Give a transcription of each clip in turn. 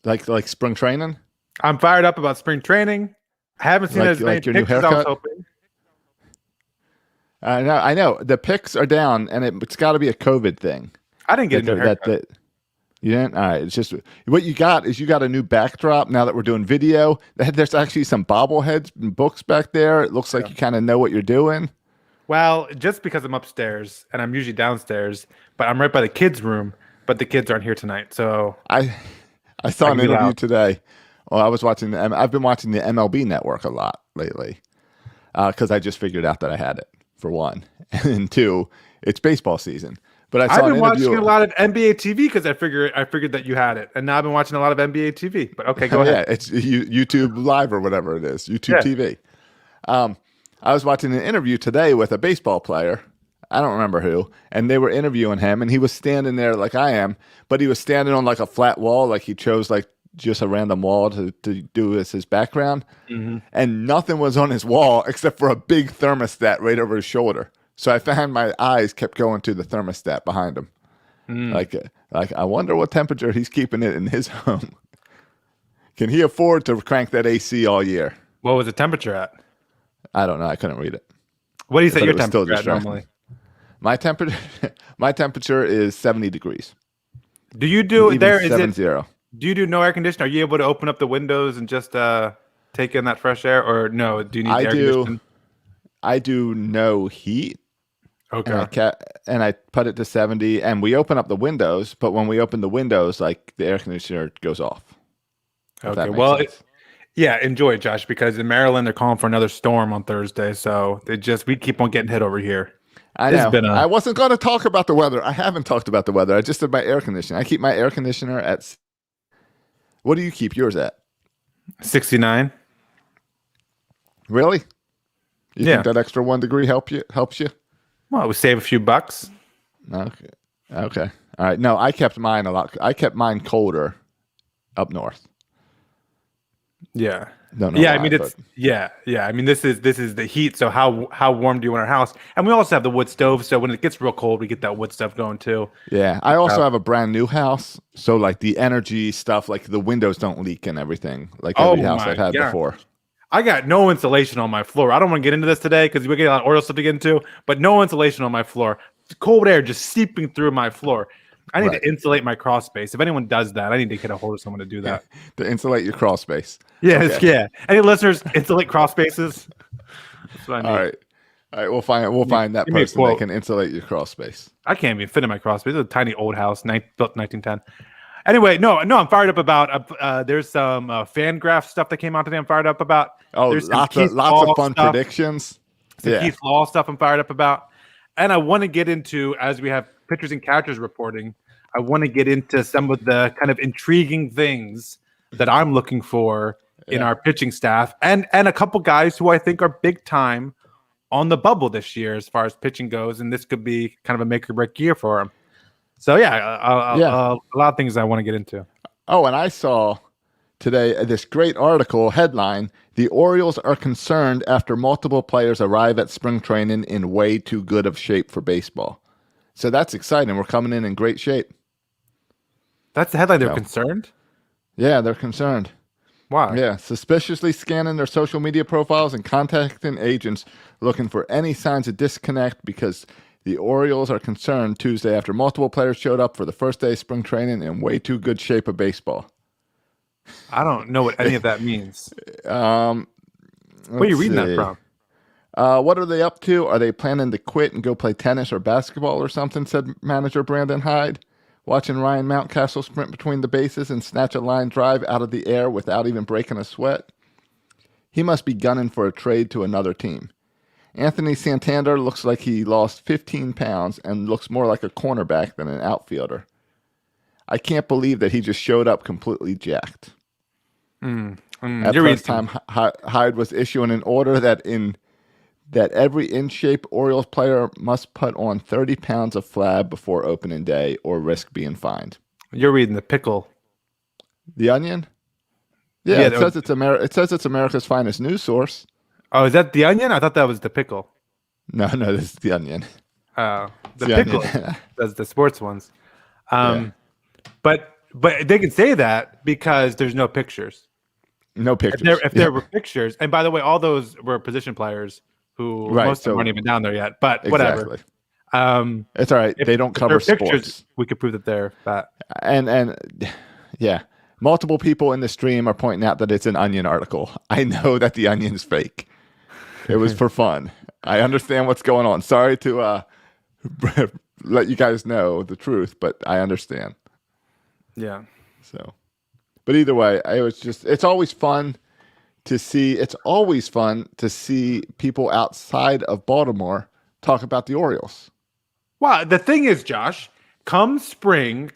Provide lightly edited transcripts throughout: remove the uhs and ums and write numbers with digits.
Like spring training? I'm fired up about spring training. I haven't seen as many your new pictures as I was haircut? hoping. I know. The pics are down, and it's got to be a COVID thing. I didn't get a new haircut. That you didn't? All right. It's just what you got is you got a new backdrop now that we're doing video. There's actually some bobbleheads and books back there. It looks like you kind of know what you're doing. Well, just because I'm upstairs and I'm usually downstairs, but I'm right by the kids' room, but the kids aren't here tonight. So I saw an interview today. Well, I've been watching the MLB Network a lot lately because I just figured out that I had it, for one, and two, it's baseball season. But I've been watching a lot of NBA TV because I figured that you had it, and now I've been watching a lot of NBA TV. But okay, go ahead. Yeah, it's YouTube Live or whatever it is, YouTube TV. I was watching an interview today with a baseball player. I don't remember who, and they were interviewing him, and he was standing there like I am, but he was standing on like a flat wall, like he chose like just a random wall to do as his background, and nothing was on his wall except for a big thermostat right over his shoulder. So I found my eyes kept going to the thermostat behind him. Like I wonder what temperature he's keeping it in his home. Can he afford to crank that AC all year? What was the temperature at? I don't know. I couldn't read it. What do you say your temperature at normally? My temperature is 70 degrees. Do you do there? Is it 70? Do you do no air conditioning? Are you able to open up the windows and just take in that fresh air, or no? Do you need air conditioning? I do no heat. Okay. And I put it to 70, and we open up the windows. But when we open the windows, like the air conditioner goes off. Okay. Well, yeah. Enjoy it, Josh, because in Maryland they're calling for another storm on Thursday, so we keep on getting hit over here. I know. I wasn't going to talk about the weather. I haven't talked about the weather. I just did my air conditioning. I keep my air conditioner at. What do you keep yours at? 69. Really? You think that extra 1 degree helps you? Well, we save a few bucks. Okay. All right. No, I kept mine colder up north. Yeah. Don't know why, I mean I mean this is the heat. So how warm do you want our house? And we also have the wood stove. So when it gets real cold, we get that wood stuff going too. Yeah. I also have a brand new house. So like the energy stuff, like the windows don't leak and everything. Like every house I've had before. I got no insulation on my floor. I don't want to get into this today because we get a lot of oil stuff to get into, but no insulation on my floor. Cold air just seeping through my floor. I need to insulate my crawl space. If anyone does that, I need to get a hold of someone to do that. To insulate your crawl space. Yeah, okay. Yeah. Any listeners insulate crawl spaces? That's what I need. All right. We'll find that person that can insulate your crawl space. I can't even fit in my crawl space. It's a tiny old house, built in 1910. Anyway, no, I'm fired up about. There's some fan graph stuff that came out today. I'm fired up about. Oh, there's lots of fun predictions. Some Keith Law stuff I'm fired up about, and I want to get into, as we have pitchers and catchers reporting, I want to get into some of the kind of intriguing things that I'm looking for in our pitching staff, and a couple guys who I think are big time on the bubble this year as far as pitching goes, and this could be kind of a make or break year for them. So a lot of things I want to get into. Oh, and I saw today this great article headline: "The Orioles are concerned after multiple players arrive at spring training in way too good of shape for baseball." So that's exciting. We're coming in great shape. That's the headline. They're concerned? Yeah, they're concerned. Why? Yeah, suspiciously scanning their social media profiles and contacting agents looking for any signs of disconnect because the Orioles are concerned Tuesday after multiple players showed up for the first day of spring training in way too good shape of baseball. I don't know what any of that means. Where are you reading that from? What are they up to? Are they planning to quit and go play tennis or basketball or something, said manager Brandon Hyde. Watching Ryan Mountcastle sprint between the bases and snatch a line drive out of the air without even breaking a sweat. He must be gunning for a trade to another team. Anthony Santander looks like he lost 15 pounds and looks more like a cornerback than an outfielder. I can't believe that he just showed up completely jacked. At press time, Hyde was issuing an order that every in-shape Orioles player must put on 30 pounds of flab before opening day or risk being fined. You're reading the Pickle. The Onion? Yeah, it says it's America's finest news source. Oh, is that The Onion? I thought that was the Pickle. No, this is The Onion. Oh, the Pickle does the sports ones. But But they can say that because there's no pictures. No pictures. If there were pictures, and by the way, all those were position players who Right, most of them so aren't even down there yet. But whatever. exactly. Um, It's all right. They don't if there cover are pictures, sports. we could prove that they're fat. And yeah, multiple people in the stream are pointing out that it's an Onion article. I know that the Onion's fake. It was for fun. I understand what's going on. Sorry to let you guys know the truth, but I understand. Yeah. So, but either way, it's always fun to see. It's always fun to see people outside of Baltimore talk about the Orioles. Well, the thing is, Josh, come spring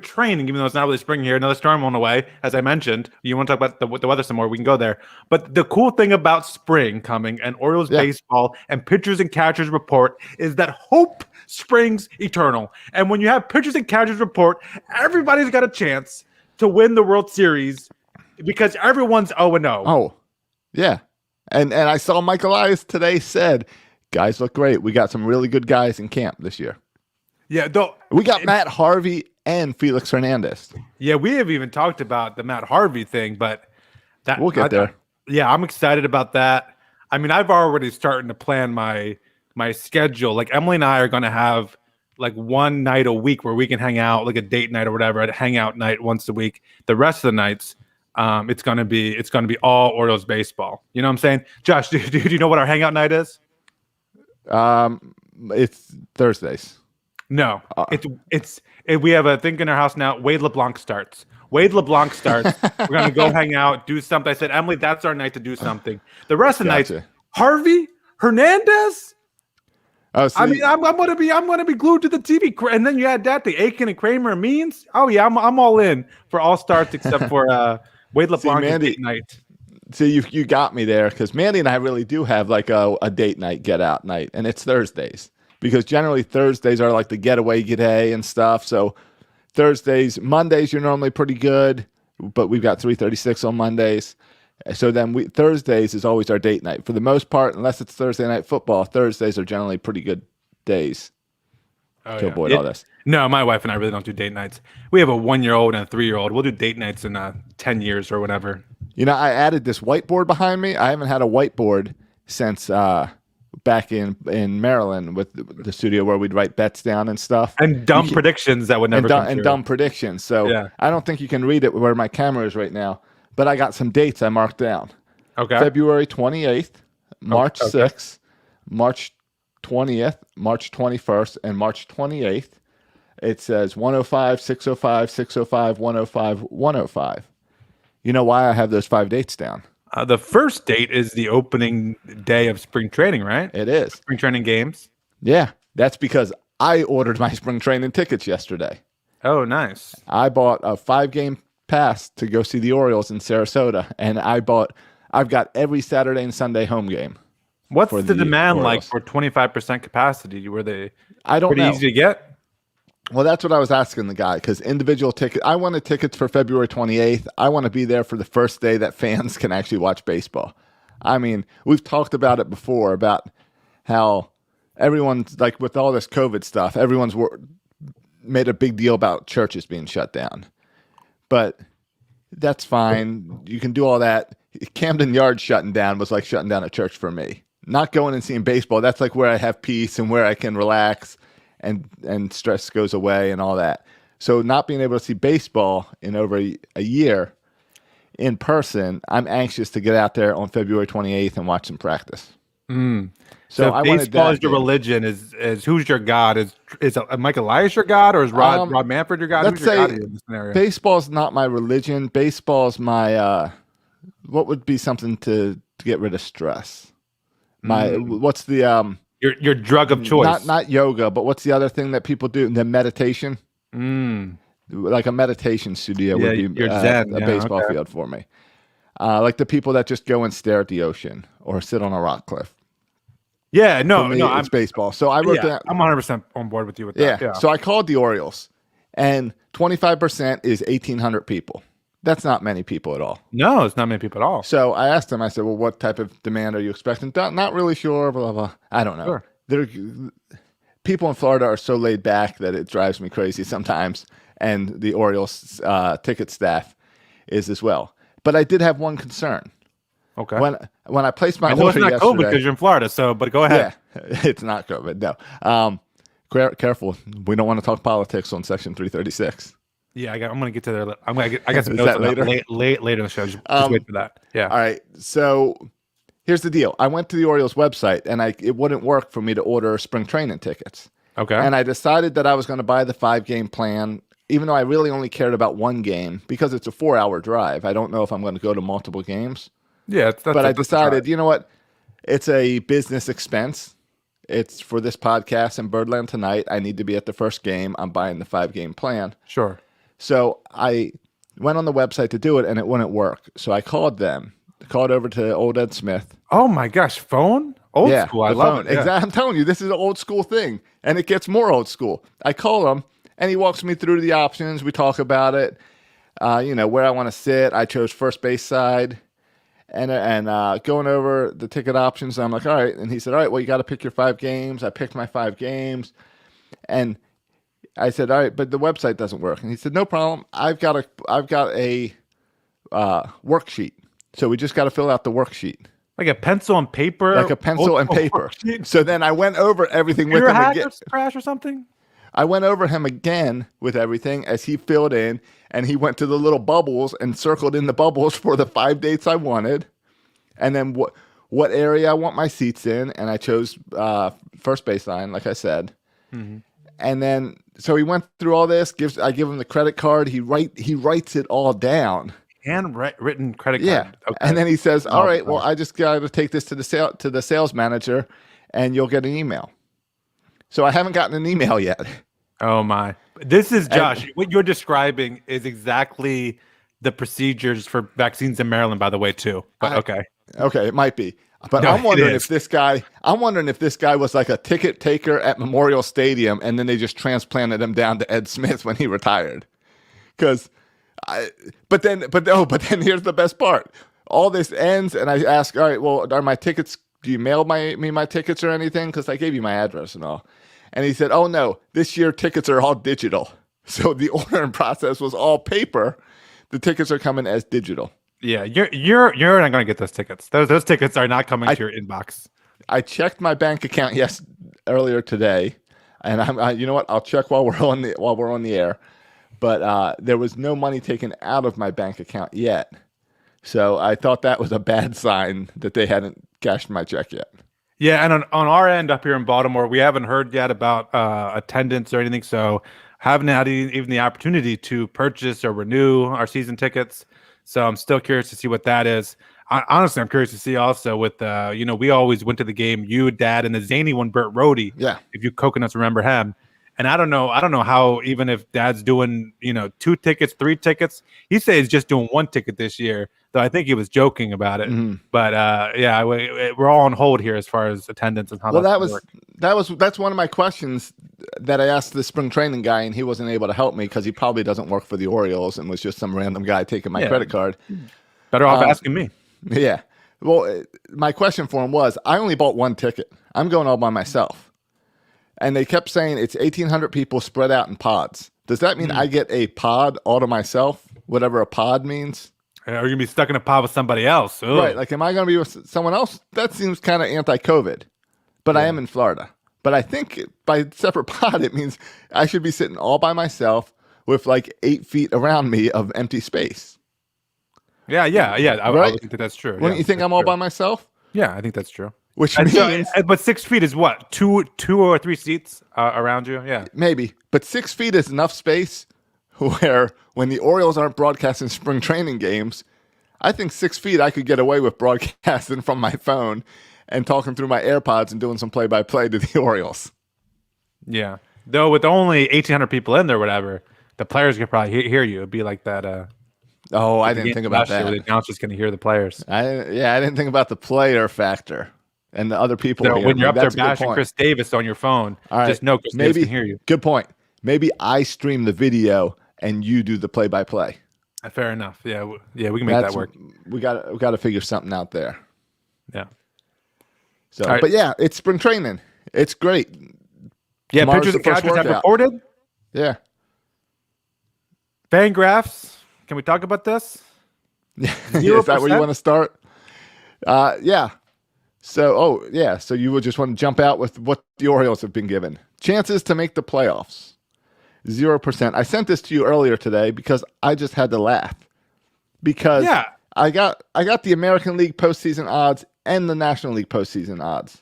training, even though it's not really spring here, another storm on the way, as I mentioned. You want to talk about the weather some more, we can go there. But the cool thing about spring coming and Orioles baseball and pitchers and catchers report is that hope springs eternal. And when you have pitchers and catchers report, everybody's got a chance to win the World Series because everyone's 0-0. Oh, yeah. And I saw Mike Elias today said, guys look great. We got some really good guys in camp this year. Yeah, though We got Matt Harvey and Felix Hernandez. yeah, we have even talked about the Matt Harvey thing, but that We'll get there. Yeah, I'm excited about that. I mean, I've already starting to plan my schedule. Like Emily and I are going to have like one night a week where we can hang out, like a date night or whatever, a hangout night once a week. The rest of the nights, it's gonna be all Orioles baseball. You know what I'm saying, Josh? Do you know what our hangout night is? It's Thursdays. No, we have a thing in our house now. Wade LeBlanc starts. We're gonna go hang out, do something. I said, Emily, that's our night to do something. The rest of the nights, Harvey Hernandez. Oh, see, I mean, I'm gonna be glued to the TV, and then you add that the Aiken and Kramer and Means. Oh yeah, I'm all in for all starts except for Wade LeBlanc date night. See, you got me there because Mandy and I really do have like a date night, get out night, and it's Thursdays because generally Thursdays are like the getaway day and stuff. So Mondays you're normally pretty good, but we've got 336 on Mondays. So then Thursdays is always our date night for the most part, unless it's Thursday night football. Thursdays are generally pretty good days to avoid all this. No, my wife and I really don't do date nights. We have a 1-year-old and a 3-year-old. We'll do date nights in 10 years or whatever. You know, I added this whiteboard behind me. I haven't had a whiteboard since back in Maryland with the studio where we'd write bets down and stuff. And dumb predictions that would never come true. And dumb predictions. So I don't think you can read it where my camera is right now. But I got some dates I marked down. Okay. February 28th, March 6th, March 20th, March 21st, and March 28th. It says 105, 605, 605, 105, 105. You know why I have those 5 dates down? The first date is the opening day of spring training, right? It is. Spring training games? Yeah. That's because I ordered my spring training tickets yesterday. Oh, nice. I bought a 5-game pass to go see the Orioles in Sarasota, and I've got every Saturday and Sunday home game. What's the demand like for 25% capacity? Were they pretty easy to get? Well, that's what I was asking the guy, because individual tickets, I wanted tickets for February 28th. I want to be there for the first day that fans can actually watch baseball. I mean, we've talked about it before, about how everyone's, like with all this COVID stuff, everyone's made a big deal about churches being shut down. But that's fine. You can do all that. Camden Yards shutting down was like shutting down a church for me. Not going and seeing baseball, that's like where I have peace and where I can relax and stress goes away and all that. So not being able to see baseball in over a year in person, I'm anxious to get out there on February 28th and watch some practice. So I baseball is your religion. Is who's your God? Is Mike Elias your God, or is Rod Manfred your God? Let's who's your God say in this scenario? Baseball's not my religion. Baseball's my what would be something to get rid of stress? What's the your drug of choice? Not yoga, but what's the other thing that people do? The meditation. Like a meditation studio would be a baseball field for me. Like the people that just go and stare at the ocean or sit on a rock cliff. Yeah, it's baseball. So I wrote that. I'm 100% on board with you with that. Yeah. So I called the Orioles, and 25% is 1,800 people. That's not many people at all. No, it's not many people at all. So I asked them, I said, well, what type of demand are you expecting? Not really sure, blah, blah. I don't know. Sure. People in Florida are so laid back that it drives me crazy sometimes. and the Orioles ticket staff is as well. But I did have one concern. Okay. When I placed my I know order it's not COVID yesterday, because you're in Florida. but go ahead. yeah, it's not COVID. No. Careful. We don't want to talk politics on Section 336. Yeah, I'm going to get to there. I got some Is notes that on later? that later in the show. Just wait for that. Yeah. All right. So here's the deal. I went to the Orioles website, and it wouldn't work for me to order spring training tickets. Okay. And I decided that I was going to buy the 5-game plan, even though I really only cared about one game because it's a 4-hour drive. I don't know if I'm going to go to multiple games. Yeah. But I decided, you know what? It's a business expense. It's for this podcast in Birdland tonight. I need to be at the first game. I'm buying the 5-game plan. Sure. So I went on the website to do it, and it wouldn't work. So I called them. Called over to old Ed Smith. Oh my gosh, phone? Old school. I love it. Yeah. Exactly. I'm telling you, this is an old school thing, and it gets more old school. I call him, and he walks me through the options. We talk about it. Where I want to sit. I chose first base side, and going over the ticket options. I'm like, all right. And he said, all right, well, you got to pick your 5 games. I picked my 5 games, and I said, all right, but the website doesn't work. And he said, no problem. I've got a worksheet. So we just got to fill out the worksheet. Like a pencil and paper? Like a pencil and paper. So then I went over everything with him again. Crash or something? I went over him again with everything as he filled in, and he went to the little bubbles and circled in the bubbles for the 5 dates I wanted. And then what area I want my seats in. And I chose first baseline, like I said. Mm-hmm. And then, so he went through all this. I give him the credit card. He writes it all down. Handwritten credit card. Yeah. Okay. And then he says, all right, well, I just got to take this to the sales manager, and you'll get an email. So I haven't gotten an email yet. Oh my! This is Josh. What you're describing is exactly the procedures for vaccines in Maryland, by the way, too. But okay, it might be. But no, I'm wondering if this guy was like a ticket taker at Memorial Stadium, and then they just transplanted him down to Ed Smith when he retired. But then here's the best part. All this ends, and I ask, all right, well, are my tickets? Do you mail me my tickets or anything? Because I gave you my address and all. And he said, oh no, this year tickets are all digital. So the ordering process was all paper. The tickets are coming as digital. Yeah, you're not going to get those tickets. Those tickets are not coming to your inbox. I checked my bank account earlier today, and I'm you know what? I'll check while we're on the air. But there was no money taken out of my bank account yet. So I thought that was a bad sign that they hadn't cashed my check yet. Yeah, and on our end up here in Baltimore, we haven't heard yet about attendance or anything. So haven't had even the opportunity to purchase or renew our season tickets. So I'm still curious to see what that is. Honestly, I'm curious to see also with, we always went to the game, you, Dad, and the zany one, Burt Rohde. Yeah. If you coconuts remember him. And I don't know how, even if Dad's doing, 2 tickets, 3 tickets, he says he's just doing 1 ticket this year, though I think he was joking about it. Mm-hmm. But we're all on hold here as far as attendance and how that's one of my questions that I asked the spring training guy, and he wasn't able to help me because he probably doesn't work for the Orioles and was just some random guy taking my credit card. Better off asking me. Yeah. Well, my question for him was, I only bought 1 ticket. I'm going all by myself. And they kept saying it's 1,800 people spread out in pods. Does that mean I get a pod all to myself, whatever a pod means? Or you're going to be stuck in a pod with somebody else. Ugh. Right. Like, am I going to be with someone else? That seems kind of anti-COVID. But I am in Florida. But I think by separate pod, it means I should be sitting all by myself with like 8 feet around me of empty space. Yeah. I think that's true. Wouldn't you think I'm all by myself? Yeah, I think that's true. Which means, but 6 feet is what? Two or 3 seats around you? Yeah, maybe. But 6 feet is enough space where when the Orioles aren't broadcasting spring training games, I think 6 feet I could get away with broadcasting from my phone and talking through my AirPods and doing some play-by-play to the Orioles. Yeah, though with only 1,800 people in there, or whatever, the players could probably hear you. It'd be like that. I didn't think about that. The announcer's going to hear the players. I didn't think about the player factor. And the other people. So when you're up there bashing Chris Davis on your phone, just know Chris Davis can hear you. Good point. Maybe I stream the video and you do the play-by-play. Fair enough. Yeah, we can make that work. We got to figure something out there. Yeah. So, right. But yeah, it's spring training. It's great. Yeah, pitchers and catchers have reported. Yeah. Fangraphs. Can we talk about this? Is that where you want to start? Yeah. So you would just want to jump out with what the Orioles have been given. Chances to make the playoffs. 0%. I sent this to you earlier today because I just had to laugh. Because I got the American League postseason odds and the National League postseason odds.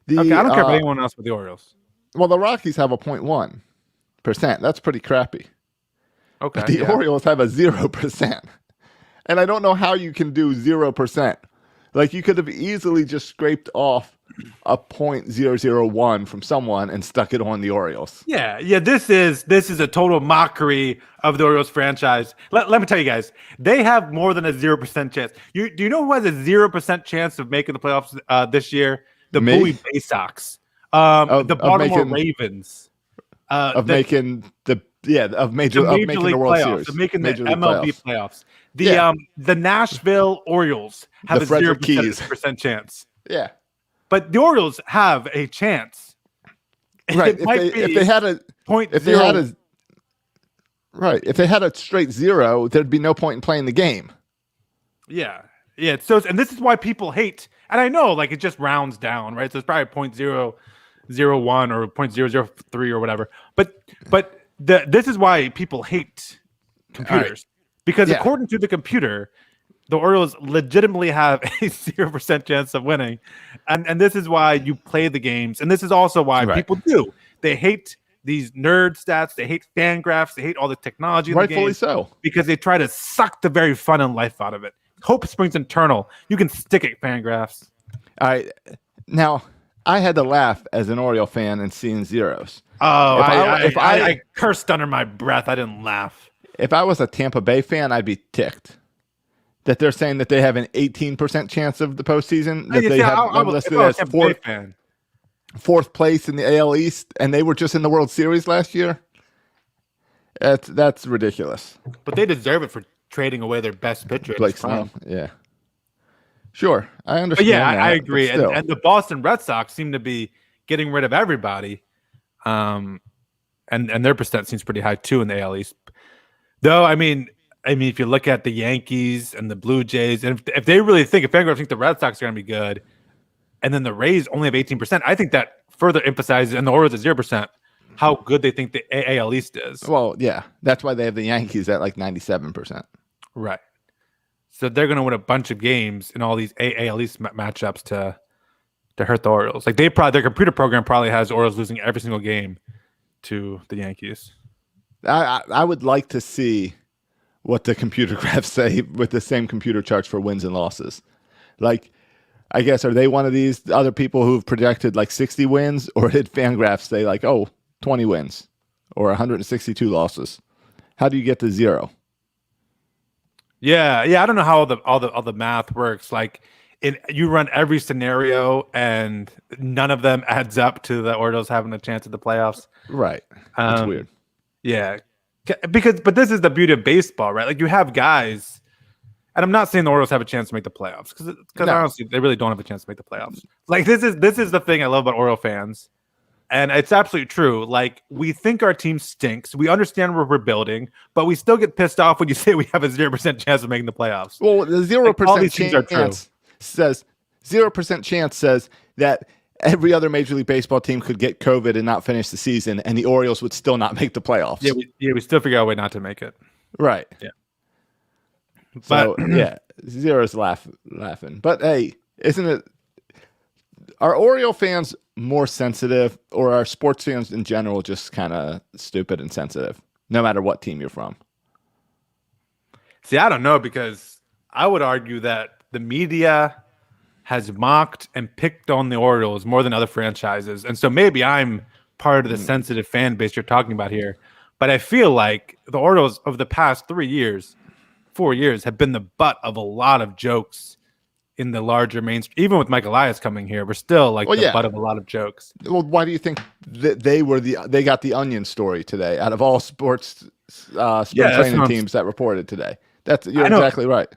Okay, I don't care about anyone else but the Orioles. Well, the Rockies have a 0.1%. That's pretty crappy. Okay. But the Orioles have a 0%. And I don't know how you can do 0%. Like, you could have easily just scraped off a 0.001 from someone and stuck it on the Orioles. Yeah. This is a total mockery of the Orioles franchise. Let me tell you guys, they have more than a 0% chance. Do you know who has a 0% chance of making the playoffs this year? The Bowie Bay Sox, the Baltimore Ravens, making the World Series, of making the MLB playoffs. The Nashville Orioles have a 0% chance. Yeah, but the Orioles have a chance. Right. If they had a point, if they had a straight zero, there'd be no point in playing the game. Yeah. So, and this is why people hate. And I know, like, it just rounds down, right? So it's probably 0.001 or 0.003 or whatever. But this is why people hate computers, because according to the computer, the Orioles legitimately have a 0% chance of winning, and this is why you play the games, and this is also why people do. They hate these nerd stats. They hate Fangraphs. They hate all the technology. Rightfully so, because they try to suck the very fun and life out of it. Hope springs eternal. You can stick it, Fangraphs. All right. Now, I had to laugh as an Oriole fan and seeing zeros. Oh, I cursed under my breath. I didn't laugh. If I was a Tampa Bay fan, I'd be ticked that they're saying that they have an 18% chance of the postseason. That they have listed as fourth place in the AL East, and they were just in the World Series last year. That's ridiculous. But they deserve it for trading away their best pitcher. Blake Snell, yeah. Sure, I understand. But I agree. And the Boston Red Sox seem to be getting rid of everybody. And their percent seems pretty high too in the AL East. Though, I mean, if you look at the Yankees and the Blue Jays, and if they really think, if Fangraphs think the Red Sox are going to be good, and then the Rays only have 18%, I think that further emphasizes, and the Orioles at 0%, how good they think the AL East is. Well, yeah, that's why they have the Yankees at like 97%. Right. So they're going to win a bunch of games in all these AL East matchups to hurt the Orioles. Like their computer program probably has Orioles losing every single game to the Yankees. I would like to see what the computer graphs say with the same computer charts for wins and losses. Like, I guess, are they one of these other people who've projected like 60 wins, or did Fangraphs say like, 20 wins or 162 losses? How do you get to zero? Yeah. I don't know how all the math works. Like, you run every scenario, and none of them adds up to the Orioles having a chance at the playoffs. Right. That's weird. Yeah, but this is the beauty of baseball, right? Like, you have guys, and I'm not saying the Orioles have a chance to make the playoffs, because honestly, they really don't have a chance to make the playoffs. Like, this is the thing I love about Oriole fans, and it's absolutely true. Like, we think our team stinks, we understand we're building, but we still get pissed off when you say we have a 0% chance of making the playoffs. Well, the 0% chance says 0% chance says that every other Major League Baseball team could get COVID and not finish the season, and the Orioles would still not make the playoffs. We still figure out a way not to make it. Right. Yeah. So, zero's laughing. But hey, isn't it? Are Oriole fans more sensitive, or are sports fans in general just kind of stupid and sensitive, no matter what team you're from? See, I don't know, because I would argue that the media has mocked and picked on the Orioles more than other franchises. And so maybe I'm part of the sensitive fan base you're talking about here. But I feel like the Orioles of the past 4 years, have been the butt of a lot of jokes in the larger mainstream. Even with Mike Elias coming here, we're still like butt of a lot of jokes. Well, why do you think that they got the Onion story today out of all sports training teams that reported today? You're exactly right.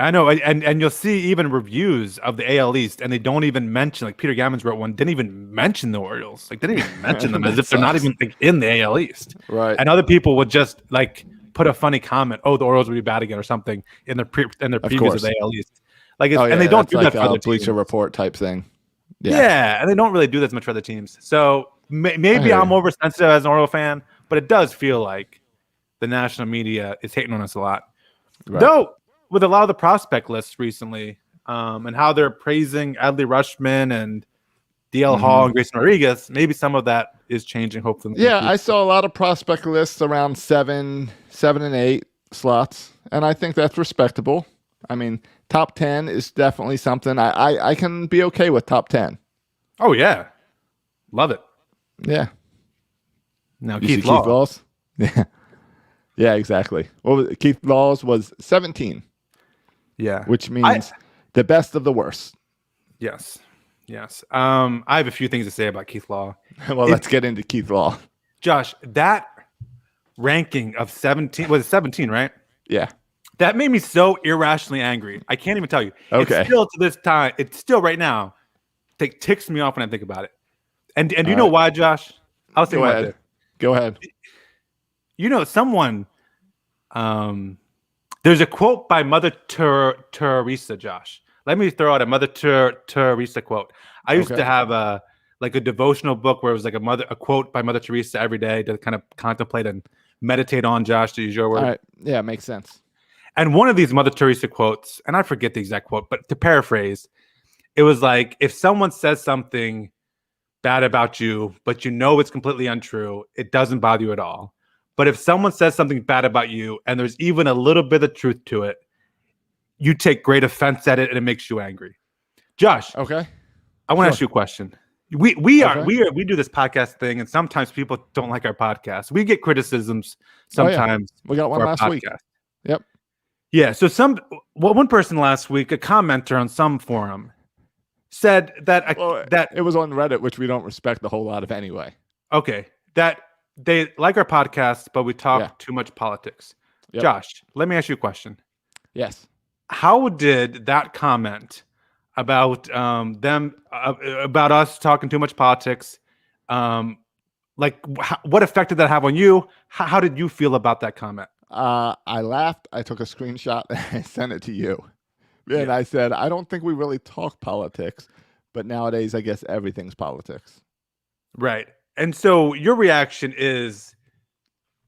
I know, and you'll see even reviews of the AL East, and they don't even mention, like Peter Gammons wrote one, didn't even mention the Orioles, like didn't even mention them as if they're not even like, in the AL East. Right. And other people would just like put a funny comment, "Oh, the Orioles will be bad again" or something in their previews of the AL East. Like, Oh, yeah, and they don't do like that for other Bleacher teams. Report type thing. Yeah, and they don't really do that as much for other teams. So maybe I'm oversensitive as an Oriole fan, but it does feel like the national media is hating on us a lot. Right. Though, with a lot of the prospect lists recently, and how they're praising Adley Rushman and DL Hall and Grayson Rodriguez, maybe some of that is changing. Hopefully, Yeah, I saw a lot of prospect lists around 7 and 8 slots, and I think that's respectable. I mean, top 10 is definitely something I can be okay with. Top 10. Oh yeah, love it. Yeah. Now You Keith see Law. Keith Laws? Yeah. Yeah, exactly. Keith Laws was 17. Yeah, which means the best of the worst. Yes. I have a few things to say about Keith Law. Well, let's get into Keith Law. Josh, that ranking of 17 was 17, right? Yeah. That made me so irrationally angry. I can't even tell you. Okay. It's still to this time. It's still right now. Ticks me off when I think about it. And do you know why, Josh? I'll say about this. Go ahead. You know, someone. There's a quote by Mother Teresa, Josh. Let me throw out a Mother Teresa quote. I used to have a devotional book where it was like a quote by Mother Teresa every day to kind of contemplate and meditate on, Josh, to use your word. All right. Yeah, it makes sense. And one of these Mother Teresa quotes, and I forget the exact quote, but to paraphrase, it was like, if someone says something bad about you, but you know it's completely untrue, it doesn't bother you at all. But if someone says something bad about you and there's even a little bit of truth to it, you take great offense at it and it makes you angry. Josh, okay, I want to ask you a question. We do this podcast thing, and sometimes people don't like our podcast. We get criticisms sometimes. We got one last week. Yep. Yeah. So one person last week, a commenter on some forum, said that that it was on Reddit, which we don't respect a whole lot of anyway. Okay, that they like our podcast, but we talk too much politics. Yep. Josh, let me ask you a question. Yes. How did that comment about about us talking too much politics, what effect did that have on you? How did you feel about that comment? I laughed. I took a screenshot and I sent it to you. And I said, I don't think we really talk politics, but nowadays I guess everything's politics. Right. And so your reaction is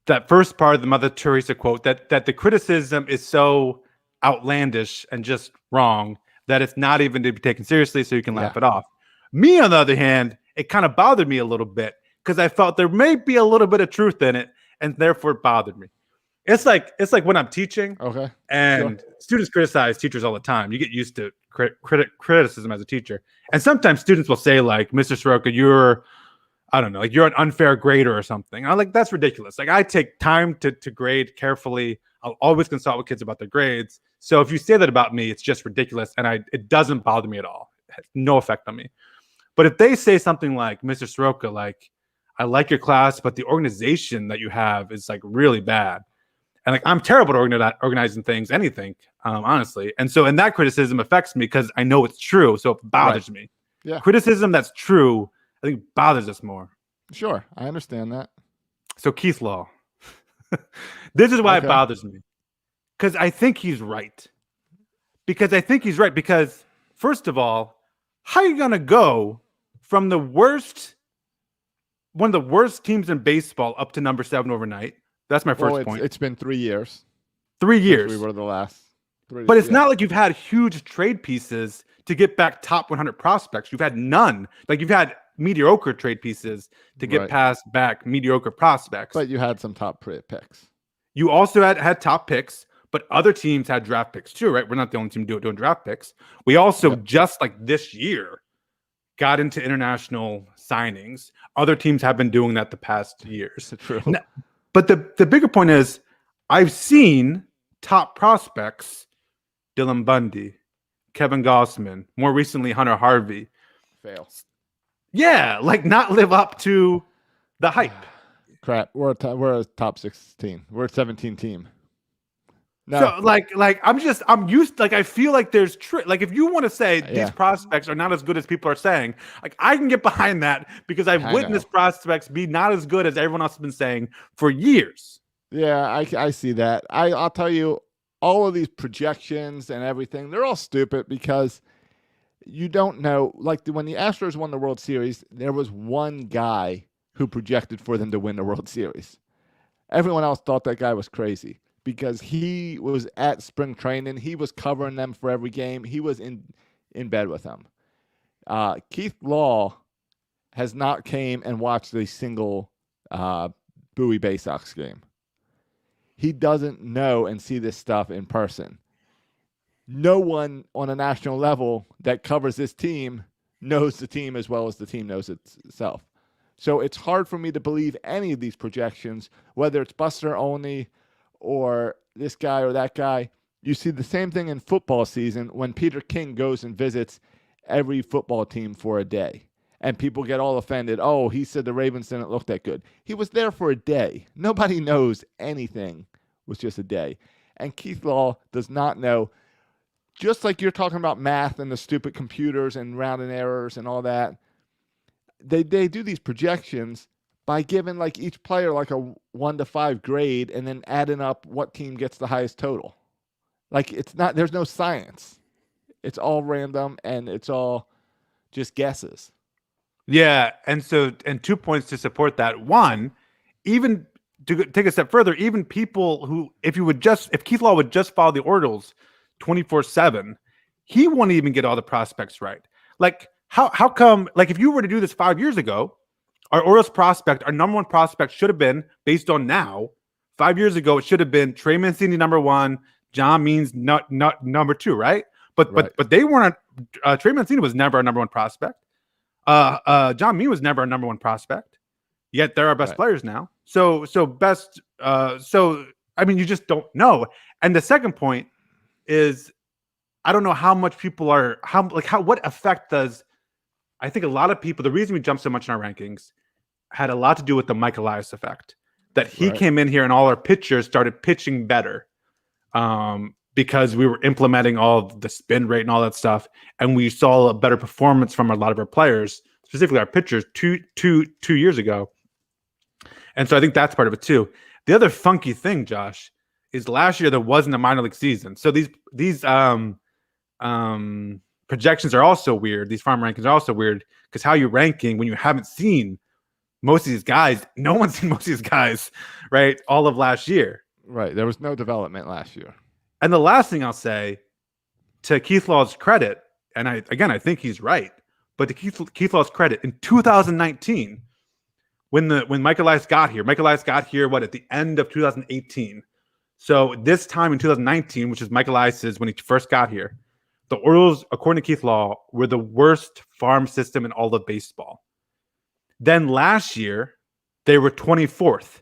that first part of the Mother Teresa quote, that the criticism is so outlandish and just wrong that it's not even to be taken seriously, so you can laugh it off. Me, on the other hand, it kind of bothered me a little bit because I felt there may be a little bit of truth in it, and therefore it bothered me. It's like when I'm teaching, and students criticize teachers all the time. You get used to criticism as a teacher, and sometimes students will say, like, "Mr. Soroka, you're an unfair grader or something." I'm like, that's ridiculous. Like, I take time to grade carefully. I'll always consult with kids about their grades. So if you say that about me, it's just ridiculous, and it doesn't bother me at all. It has no effect on me. But if they say something like, "Mr. Soroka, like, I like your class, but the organization that you have is like really bad," and like, I'm terrible at organizing things, anything, honestly. And so, and that criticism affects me because I know it's true, so it bothers me. Yeah, criticism that's true, I think, bothers us more. Sure, I understand that. So Keith Law, this is why it bothers me, because I think he's right. Because first of all, how are you gonna go from one of the worst teams in baseball up to number 7 overnight? That's my first point. It's been 3 years. 3 years. We were the last. But it's not like you've had huge trade pieces to get back top 100 prospects. You've had none. Like, you've had mediocre trade pieces to get past back mediocre prospects. But you had some top picks. You also had top picks, but other teams had draft picks too, right? We're not the only team doing draft picks. We also, just like this year, got into international signings. Other teams have been doing that the past years. True. Now, but the bigger point is, I've seen top prospects, Dylan Bundy, Kevin Gossman, more recently Hunter Harvey, fail. Yeah, like, not live up to the hype. Crap. We're a top 16. We're a 17 team. No. So I'm used, like, I feel like there's like, if you want to say these Yeah. prospects are not as good as people are saying, like, I can get behind that because I've I know. witnessed prospects be not as good as everyone else has been saying for years. Yeah, I see that. I'll tell you, all of these projections and everything, they're all stupid because you don't know. Like when the Astros won the World Series, there was one guy who projected for them to win the World Series. Everyone else thought that guy was crazy because he was at spring training. He was covering them for every game. He was in bed with them. Keith Law has not came and watched a single Bowie Bay Sox game. He doesn't know and see this stuff in person. No one on a national level that covers this team knows the team as well as the team knows itself. So it's hard for me to believe any of these projections, whether it's Buster Olney or this guy or that guy. You see the same thing in football season when Peter King goes and visits every football team for a day. And people get all offended. Oh, he said the Ravens didn't look that good. He was there for a day. Nobody knows anything. It was just a day. And Keith Law does not know. Just like you're talking about math and the stupid computers and rounding errors and all that, they do these projections by giving like each player like a 1 to 5 grade and then adding up what team gets the highest total. Like it's not, there's no science. It's all random and it's all just guesses. Yeah, and 2 points to support that. One, even to take a step further, even people who, if Keith Law would just follow the Orioles 24/7, he won't even get all the prospects right. Like, how come, like, if you were to do this 5 years ago, our Orioles prospect, our number one prospect should have been, based on now, 5 years ago, it should have been Trey Mancini number one, John Means not number two, right? But they weren't. Trey Mancini was never our number one prospect. John Mean was never our number one prospect. Yet they're our best players now. So I mean, you just don't know. And the second point is, I don't know how much people are what effect does, I think a lot of people, the reason we jumped so much in our rankings had a lot to do with the Mike Elias effect, that he came in here and all our pitchers started pitching better. Because we were implementing all of the spin rate and all that stuff, and we saw a better performance from a lot of our players, specifically our pitchers, two years ago. And so I think that's part of it too. The other funky thing, Josh, is last year there wasn't a minor league season, so these projections are also weird. These farm rankings are also weird because how you're ranking when you haven't seen most of these guys. No one's seen most of these guys, right? All of last year, right? There was no development last year. And the last thing I'll say, to Keith Law's credit, and I think he's right, but to Keith Law's credit, in 2019, when Mike Elias got here, at the end of 2018. So this time in 2019, which is Mike Elias's when he first got here, the Orioles, according to Keith Law, were the worst farm system in all of baseball. Then last year, they were 24th.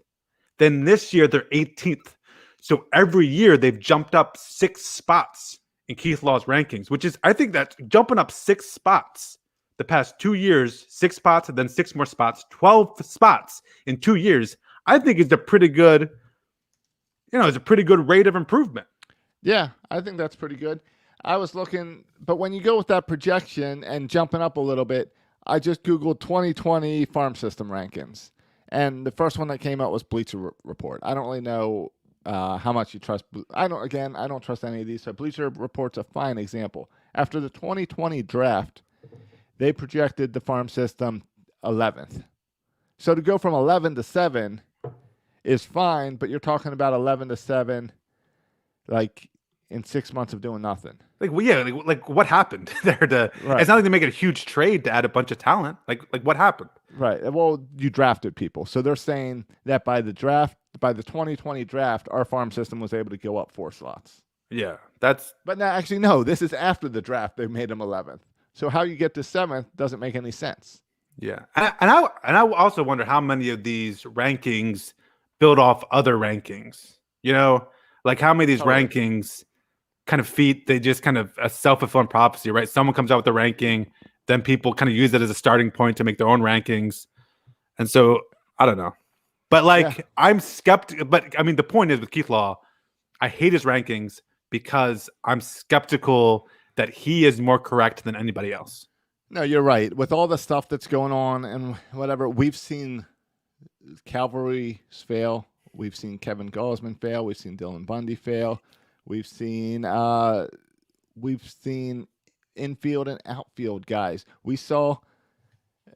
Then this year, they're 18th. So every year they've jumped up 6 spots in Keith Law's rankings, which is, I think that's jumping up 6 spots the past 2 years, 6 spots, and then 6 more spots, 12 spots in 2 years. I think is a pretty good, it's a pretty good rate of improvement. Yeah, I think that's pretty good. I was looking, but when you go with that projection and jumping up a little bit, I just Googled 2020 farm system rankings. And the first one that came out was Bleacher Report. I don't really know how much you trust. I don't trust any of these. So Bleacher Report's a fine example. After the 2020 draft, they projected the farm system 11th. So to go from 11 to 7 is fine, but you're talking about 11 to 7, like in 6 months of doing nothing. Like what happened there? It's not like they make a huge trade to add a bunch of talent. Like what happened? Right. Well, you drafted people, so they're saying that by the 2020 draft, our farm system was able to go up 4 slots. Yeah, But now, actually, no. This is after the draft. They made them 11th. So how you get to 7th doesn't make any sense. Yeah, and I also wonder how many of these rankings build off other rankings. Like how many of these rankings kind of they just kind of a self-fulfilling prophecy, right? Someone comes out with a ranking, then people kind of use it as a starting point to make their own rankings. And so I don't know. But I'm skeptical. But I mean, the point is with Keith Law, I hate his rankings because I'm skeptical that he is more correct than anybody else. No, you're right. With all the stuff that's going on and whatever, we've seen Calvary's fail. We've seen Kevin Gaussman fail. We've seen Dylan Bundy fail. We've seen infield and outfield guys. We saw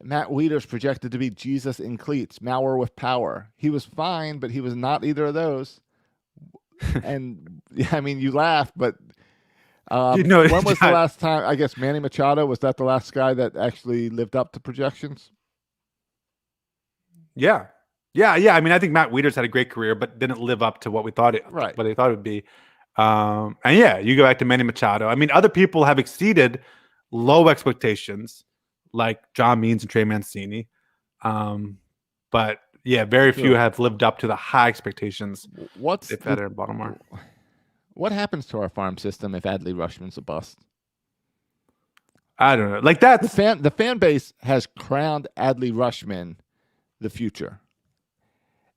Matt Wieters projected to be Jesus in cleats, Mauer with power. He was fine, but he was not either of those. And I mean, you laugh, but when was the last time? I guess Manny Machado, was that the last guy that actually lived up to projections? Yeah. I mean, I think Matt Wieters had a great career, but didn't live up to what they thought it would be. And yeah, you go back to Manny Machado. I mean, other people have exceeded low expectations, like John Means and Trey Mancini. But yeah, very few have lived up to the high expectations they've had in Baltimore. What happens to our farm system if Adley Rutschman's a bust? I don't know. Like that, the fan base has crowned Adley Rutschman the future,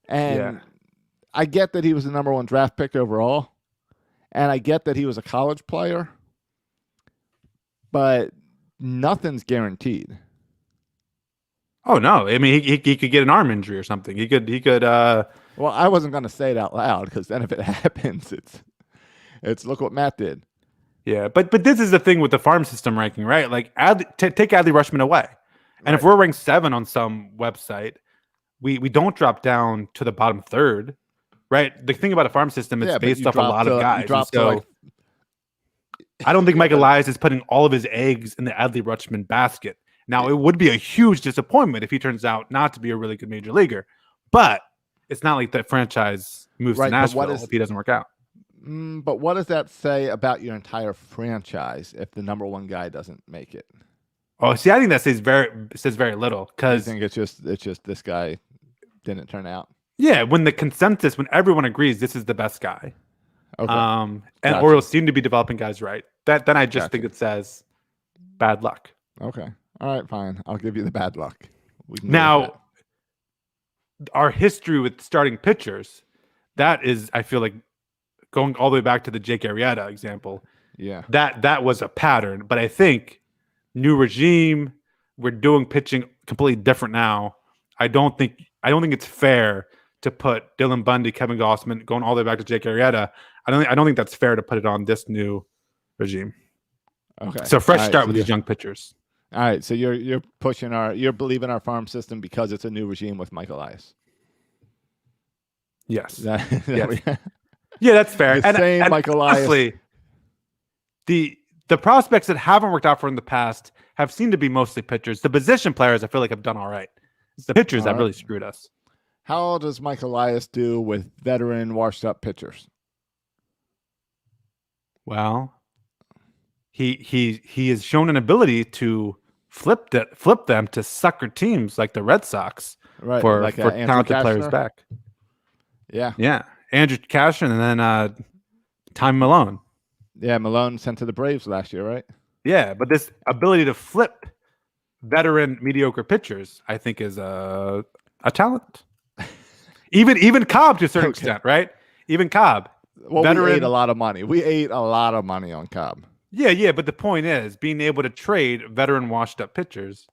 and I get that he was the number 1 draft pick overall, and I get that he was a college player, but nothing's guaranteed. Oh no! I mean, he could get an arm injury or something. He could. Well, I wasn't going to say it out loud because then if it happens, it's look what Matt did. Yeah, but this is the thing with the farm system ranking, right? Like, take Adley Rutschman away, and if we're ranked 7 on some website, we don't drop down to the bottom 3rd, right? The thing about a farm system is based off a lot of guys. So I don't think Mike Elias is putting all of his eggs in the Adley Rutschman basket. Now, it would be a huge disappointment if he turns out not to be a really good major leaguer, but it's not like the franchise moves to Nashville if he doesn't work out. But what does that say about your entire franchise if the number 1 guy doesn't make it? Oh, see, I think that says very little because I think it's just this guy didn't turn out. Yeah, when everyone agrees this is the best guy, okay, and Orioles seem to be developing guys right. Then I just think it says bad luck. Okay. All right, fine. I'll give you the bad luck. Now, our history with starting pitchers, that is, I feel like, going all the way back to the Jake Arrieta example. Yeah. That was a pattern. But I think new regime, we're doing pitching completely different now. I don't think it's fair to put Dylan Bundy, Kevin Gaussman, going all the way back to Jake Arrieta. I don't think that's fair to put it on this new regime. Okay. So fresh start with these young pitchers. All right, so you're believing our farm system because it's a new regime with Mike Elias. Yes. Yeah, that's fair. And Mike Elias. Honestly, the prospects that haven't worked out for in the past have seemed to be mostly pitchers. The position players, I feel like, have done all right. It's the pitchers that really screwed us. How does Mike Elias do with veteran, washed-up pitchers? Well, he has shown an ability to flip them to sucker teams like the Red Sox for talented players back. Yeah. Andrew Cashner and then Tom Malone. Yeah, Malone sent to the Braves last year, right? Yeah, but this ability to flip veteran mediocre pitchers, I think, is a talent. Even Cobb to a certain extent, right? Even Cobb. Well, we ate a lot of money. We ate a lot of money on Cobb. Yeah, but the point is being able to trade veteran washed up pitchers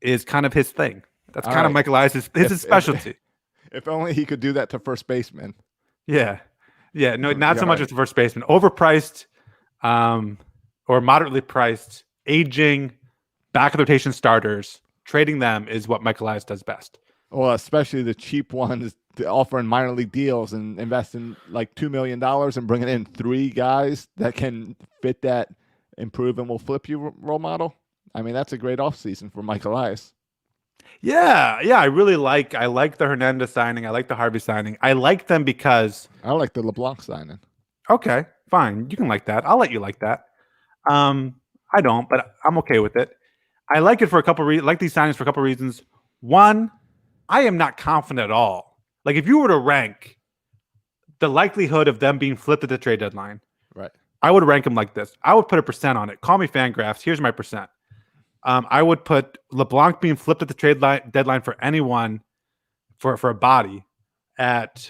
is kind of his thing. That's kind of Mike Elias' his specialty. If only he could do that to first baseman. Yeah. No, not so much with the first baseman. Overpriced or moderately priced, aging, back of the rotation starters, trading them is what Mike Elias does best. Well, especially the cheap ones, offering minor league deals and investing like $2 million and bringing in 3 guys that can fit that improve and will flip you role model. I mean, that's a great offseason for Mike Elias. Yeah, I like the Hernandez signing. I like the Harvey signing. I like them because I like the LeBlanc signing. Okay, fine. You can like that. I'll let you like that. I don't, but I'm okay with it. I like it for a couple like these signings for a couple reasons. One, I am not confident at all. Like if you were to rank the likelihood of them being flipped at the trade deadline, right? I would rank them like this. I would put a percent on it. Call me Fangraphs. Here's my percent. I would put LeBlanc being flipped at the trade deadline for anyone for a body at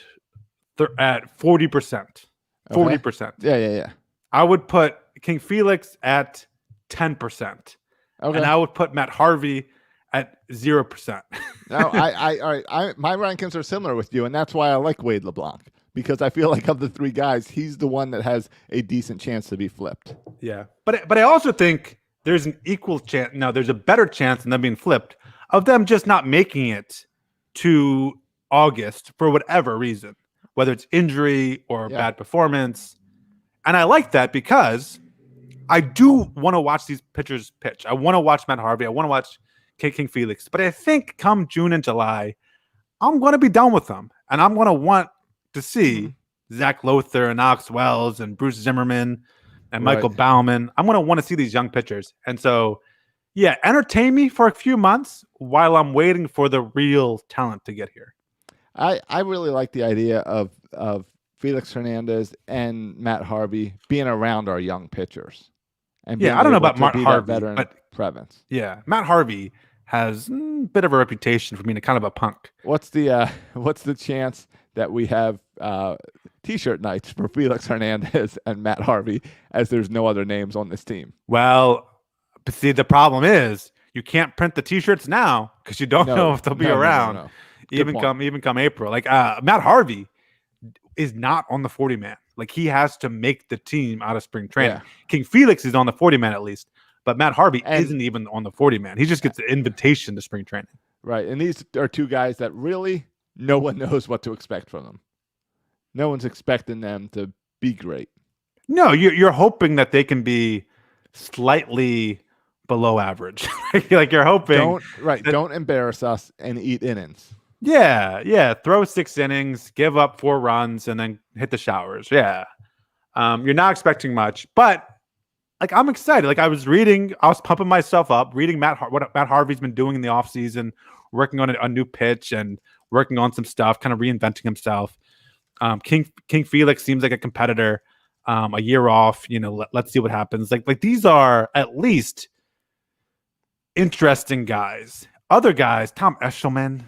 40%. Okay. 40%. Yeah. I would put King Felix at 10%. Okay. And I would put Matt Harvey at 0%. No, all right. My rankings are similar with you, and that's why I like Wade LeBlanc, because I feel like of the three guys, he's the one that has a decent chance to be flipped. Yeah. But I also think there's an equal chance. No, there's a better chance than them being flipped of them just not making it to August for whatever reason, whether it's injury or bad performance. And I like that because I do want to watch these pitchers pitch. I want to watch Matt Harvey. I want to watch King Felix. But I think come June and July, I'm going to be done with them. And I'm going to want to see Zach Lothar and Alex Wells and Bruce Zimmerman and Michael Baumann. I'm going to want to see these young pitchers. And so, yeah, entertain me for a few months while I'm waiting for the real talent to get here. I really like the idea of Felix Hernandez and Matt Harvey being around our young pitchers. And I don't know about Matt Harvey, but presence. Yeah, Matt Harvey has a bit of a reputation for being a kind of a punk. What's the chance that we have T-shirt nights for Felix Hernandez and Matt Harvey, as there's no other names on this team? Well, but see, the problem is you can't print the T-shirts now because you don't know if they'll be around. No. Even come April. Like Matt Harvey is not on the 40-man. Like he has to make the team out of spring training. Yeah. King Felix is on the 40-man at least, but Matt Harvey isn't even on the 40-man. He just gets the invitation to spring training. Right, and these are two guys that really no one knows what to expect from them. No one's expecting them to be great. No, you're hoping that they can be slightly below average. Like you're hoping. Don't embarrass us and eat innings. Yeah. Throw 6 innings, give up 4 runs, and then hit the showers. Yeah. You're not expecting much, but like I'm excited. Like I was pumping myself up, reading what Matt Harvey's been doing in the offseason, working on a new pitch and working on some stuff, kind of reinventing himself. King Felix seems like a competitor. A year off, let's see what happens. Like these are at least interesting guys. Other guys, Tom Eshelman,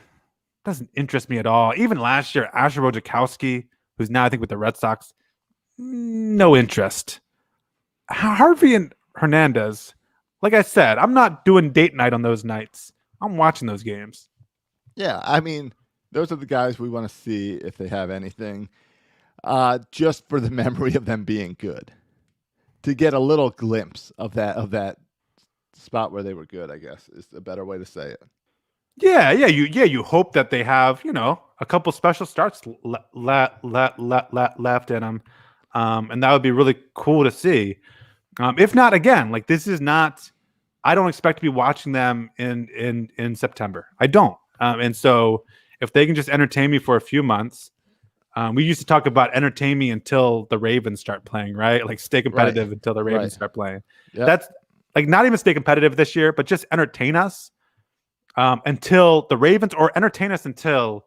doesn't interest me at all. Even last year, Asher Wojciechowski, who's now I think with the Red Sox, no interest. Harvey and Hernandez, like I said, I'm not doing date night on those nights. I'm watching those games. Yeah, I mean, those are the guys we want to see if they have anything, just for the memory of them being good, to get a little glimpse of that spot where they were good, I guess, is a better way to say it. Yeah. You hope that they have, a couple special starts left in them, and that would be really cool to see. If not, again, like this is not. I don't expect to be watching them in September. I don't, and so if they can just entertain me for a few months, we used to talk about entertain me until the Ravens start playing, right? Like stay competitive until the Ravens start playing. Yep. That's like not even stay competitive this year, but just entertain us. Until the Ravens, or entertain us until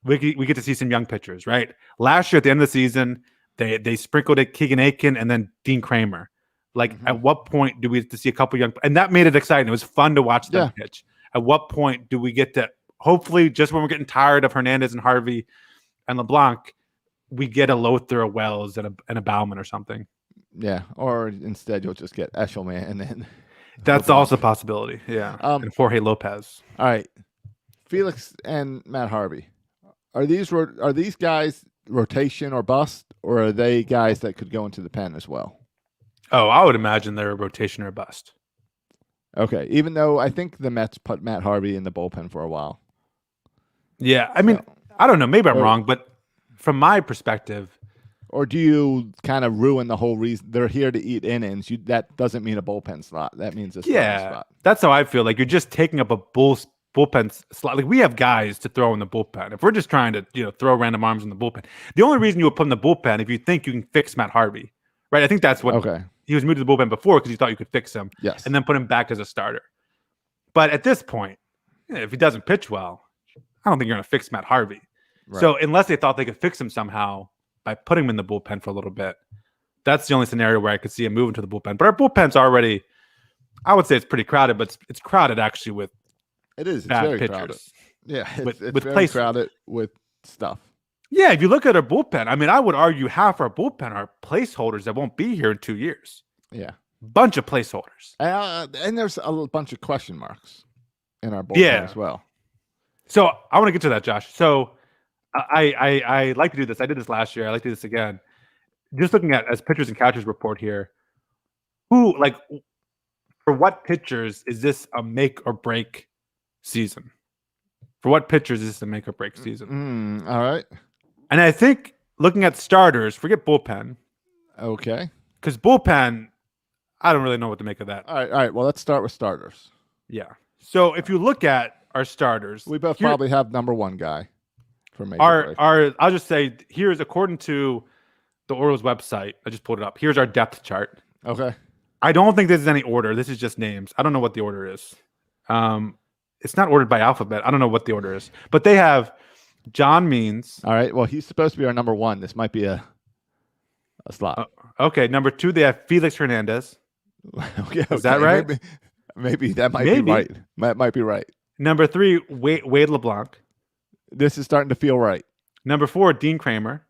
we get to see some young pitchers, right? Last year at the end of the season, they sprinkled it Keegan Aiken and then Dean Kramer. Like, at what point do we get to see a couple young, and that made it exciting. It was fun to watch them pitch. At what point do we get to, hopefully, just when we're getting tired of Hernandez and Harvey and LeBlanc, we get a Lothar, a Wells, and a Baumann or something. Yeah, or instead you'll just get Eshelman and then. That's also a possibility, yeah. And Jorge Lopez. All right, Felix and Matt Harvey. Are these guys rotation or bust, or are they guys that could go into the pen as well? Oh, I would imagine they're a rotation or bust. Okay, even though I think the Mets put Matt Harvey in the bullpen for a while. Yeah, I mean, I don't know. Maybe I'm wrong, but from my perspective. Or do you kind of ruin the whole reason they're here to eat innings? That doesn't mean a bullpen slot. That means a starting spot. That's how I feel. Like you're just taking up a bullpen slot. Like we have guys to throw in the bullpen. If we're just trying to throw random arms in the bullpen, the only reason you would put in the bullpen if you think you can fix Matt Harvey, right? I think that's what. Okay. He was moved to the bullpen before because you thought you could fix him. Yes. And then put him back as a starter. But at this point, if he doesn't pitch well, I don't think you're going to fix Matt Harvey. Right. So unless they thought they could fix him somehow by putting him in the bullpen for a little bit, that's the only scenario where I could see him moving to the bullpen. But our bullpen's already, I would say it's pretty crowded, but it's crowded actually with It's bad very pitchers. crowded. Yeah, it's with very crowded with stuff. Yeah, if you look at our bullpen, I mean, I would argue half our bullpen are placeholders that won't be here in 2 years. Yeah. Bunch of placeholders. And there's a bunch of question marks in our bullpen Yeah. as well. So I want to get to that, Josh. So I like to do this. I did this last year. I like to do this again. Just looking at as pitchers and catchers report here, who like for what pitchers is this a make or break season? For what pitchers is this a make or break season? All right. And I think looking at starters, forget bullpen. Okay. Because bullpen, I don't really know what to make of that. All right. Well, let's start with starters. Yeah. So if you look at our starters, We both probably have number one guy for make I'll just say here's according to the Orioles website. I just pulled it up. Here's our depth chart. Okay. I don't think this is any order. This is just names. I don't know what the order is. It's not ordered by alphabet. I don't know what the order is, but they have John Means. All right. Well, he's supposed to be our number one. This might be a slot. Okay. Number 2, they have Felix Hernandez. Okay, is that right? Maybe that might be right. That might be right. Number 3, Wade LeBlanc. This is starting to feel right. Number 4, Dean Kramer.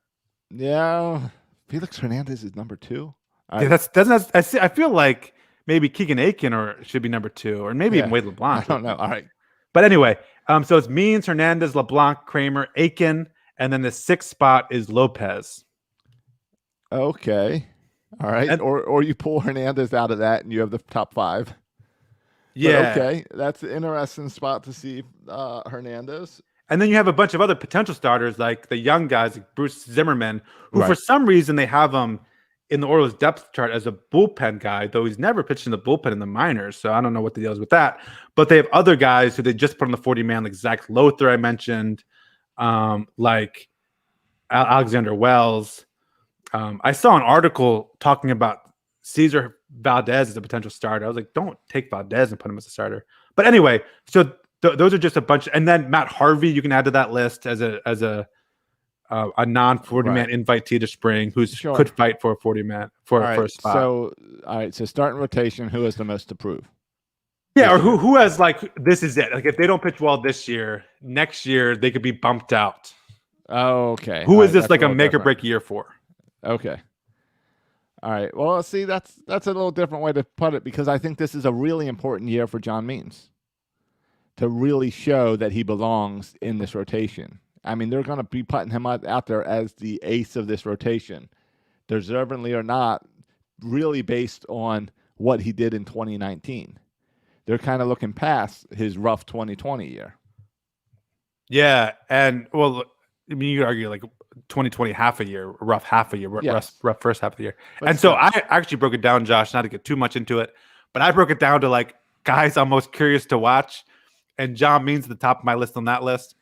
Yeah. Felix Hernandez is number 2. All Yeah, right. I feel like maybe Keegan Aiken should be number 2, or maybe even Wade LeBlanc. I don't know. All right. But anyway, so it's Means, Hernandez, LeBlanc, Kramer, Aiken, and then the 6th spot is Lopez. Okay. All right. Or you pull Hernandez out of that and you have the top 5. Yeah. But okay. That's an interesting spot to see Hernandez. And then you have a bunch of other potential starters, like the young guys, like Bruce Zimmerman, who Right. for some reason they have him in the Orioles depth chart as a bullpen guy, though he's never pitched in the bullpen in the minors. So I don't know what the deal is with that. But they have other guys who they just put on the 40-man, like Zach Lothar, I mentioned, like Alexander Wells. I saw an article talking about Cesar Valdez as a potential starter. I was like, don't take Valdez and put him as a starter. But anyway, so those are just a bunch. And then Matt Harvey, you can add to that list as a non 40-man invitee to spring who could fight for a 40-man for a spot. So all right, so starting rotation, who has the most to prove? Yeah, or who has like this is it. Like if they don't pitch well this year, next year they could be bumped out. Oh, okay. Who is this like a make or break year for? Okay. All right. Well, see, that's a little different way to put it because I think this is a really important year for John Means to really show that he belongs in this rotation. I mean, they're going to be putting him out there as the ace of this rotation, deservingly or not, really based on what he did in 2019. They're kind of looking past his rough 2020 year. Yeah, and well, I mean, you could argue like 2020 half a year, rough half a year, rough first half of the year. And so I actually broke it down, Josh, not to get too much into it, but I broke it down to like guys I'm most curious to watch, and John Means at the top of my list on that list.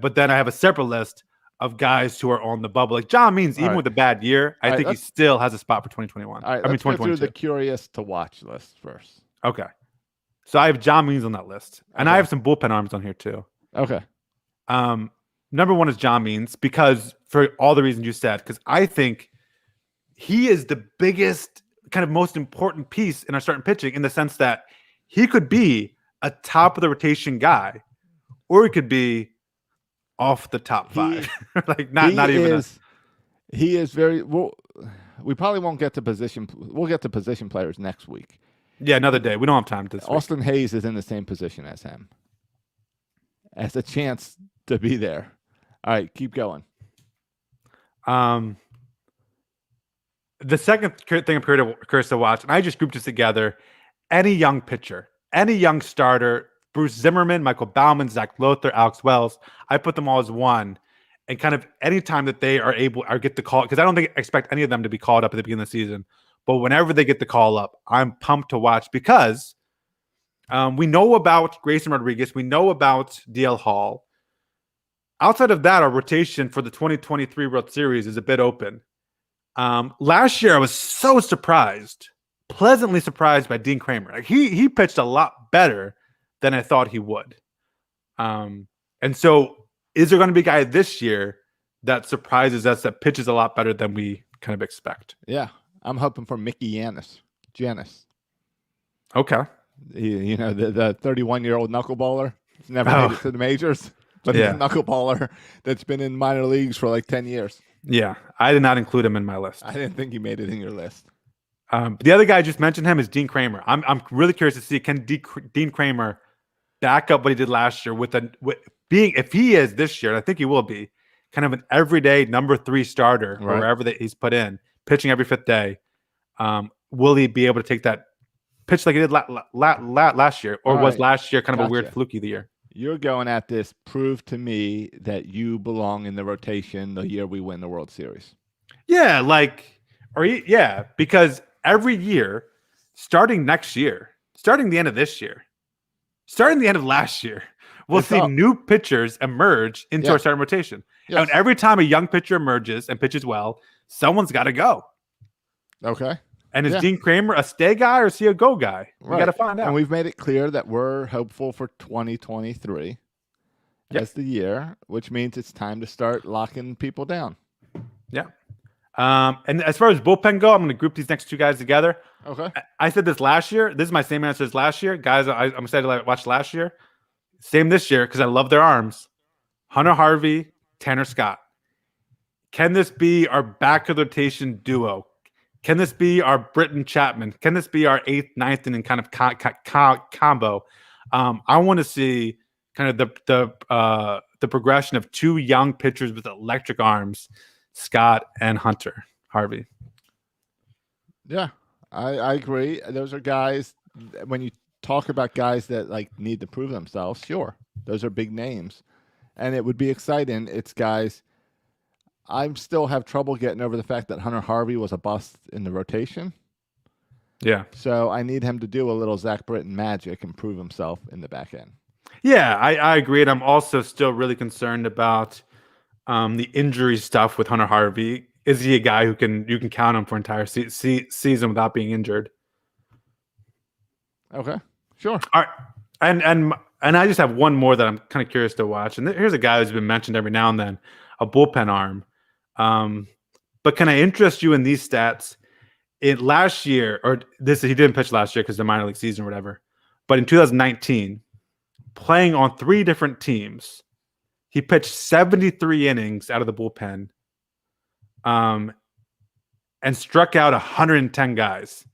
But then I have a separate list of guys who are on the bubble. Like John Means, even with a bad year, I think he still has a spot for 2021. All right, let's go through the curious to watch list first. Okay. So I have John Means on that list. And I have some bullpen arms on here too. Okay. Number 1 is John Means because for all the reasons you said, because I think he is the biggest, kind of most important piece in our starting pitching in the sense that he could be a top of the rotation guy, or he could be off the top 5. Like not even. He is very well. We probably won't get to position. We'll get to position players next week. Yeah, another day. We don't have time to. Austin Hayes is in the same position as him. Has a chance to be there. All right, keep going. The second thing I'm curious to watch, and I just grouped this together, any young pitcher, any young starter, Bruce Zimmerman, Michael Baumann, Zach Lothar, Alex Wells, I put them all as one. And kind of anytime that they are able or get the call, because I don't expect any of them to be called up at the beginning of the season, but whenever they get the call up, I'm pumped to watch because we know about Grayson Rodriguez. We know about DL Hall. Outside of that, our rotation for the 2023 World Series is a bit open. Last year, I was so surprised, pleasantly surprised by Dean Kramer. Like he pitched a lot better than I thought he would. And so is there going to be a guy this year that surprises us, that pitches a lot better than we kind of expect? Yeah, I'm hoping for Mickey Janis. Okay. The 31-year-old knuckleballer. He's never made it to the majors. but he's a Yeah. knuckleballer that's been in minor leagues for like 10 years. Yeah. I did not include him in my list. I didn't think he made it in your list. But the other guy I just mentioned him is Dean Kramer. I'm really curious to see can Dean Kramer back up what he did last year with being, if he is this year, and I think he will be, kind of an everyday number 3 starter Right. wherever that he's put in, pitching every 5th day. Will he be able to take that pitch like he did last year, or was last year kind of a weird fluky the year? You're going at this. Prove to me that you belong in the rotation the year we win the World Series. Yeah, because every year, starting next year, starting the end of this year, starting the end of last year, we'll see new pitchers emerge into our starting rotation. Yes. And every time a young pitcher emerges and pitches well, someone's got to go. Okay. And is Dean Kramer a stay guy or is he a go guy? We got to find out. And we've made it clear that we're hopeful for 2023 as the year, which means it's time to start locking people down. Yeah. And as far as bullpen go, I'm going to group these next 2 guys together. Okay. I said this last year. This is my same answer as last year. Guys, I'm excited to watch last year. Same this year because I love their arms. Hunter Harvey, Tanner Scott. Can this be our back of the rotation duo? Can this be our Britton Chapman? Can this be our 8th, 9th inning kind of combo? I want to see kind of the progression of 2 young pitchers with electric arms, Scott and Hunter Harvey. Yeah, I agree. Those are guys, when you talk about guys that like need to prove themselves, sure, those are big names. And it would be exciting. It's guys, I still have trouble getting over the fact that Hunter Harvey was a bust in the rotation. Yeah. So I need him to do a little Zach Britton magic and prove himself in the back end. Yeah, I agree. And I'm also still really concerned about the injury stuff with Hunter Harvey. Is he a guy who you can count him for entire season without being injured? Okay, sure. All right. And I just have one more that I'm kind of curious to watch. And here's a guy who's been mentioned every now and then, a bullpen arm. But can I interest you in these stats? In last year, he didn't pitch last year because the minor league season or whatever. But in 2019, playing on 3 different teams, he pitched 73 innings out of the bullpen, and struck out 110 guys,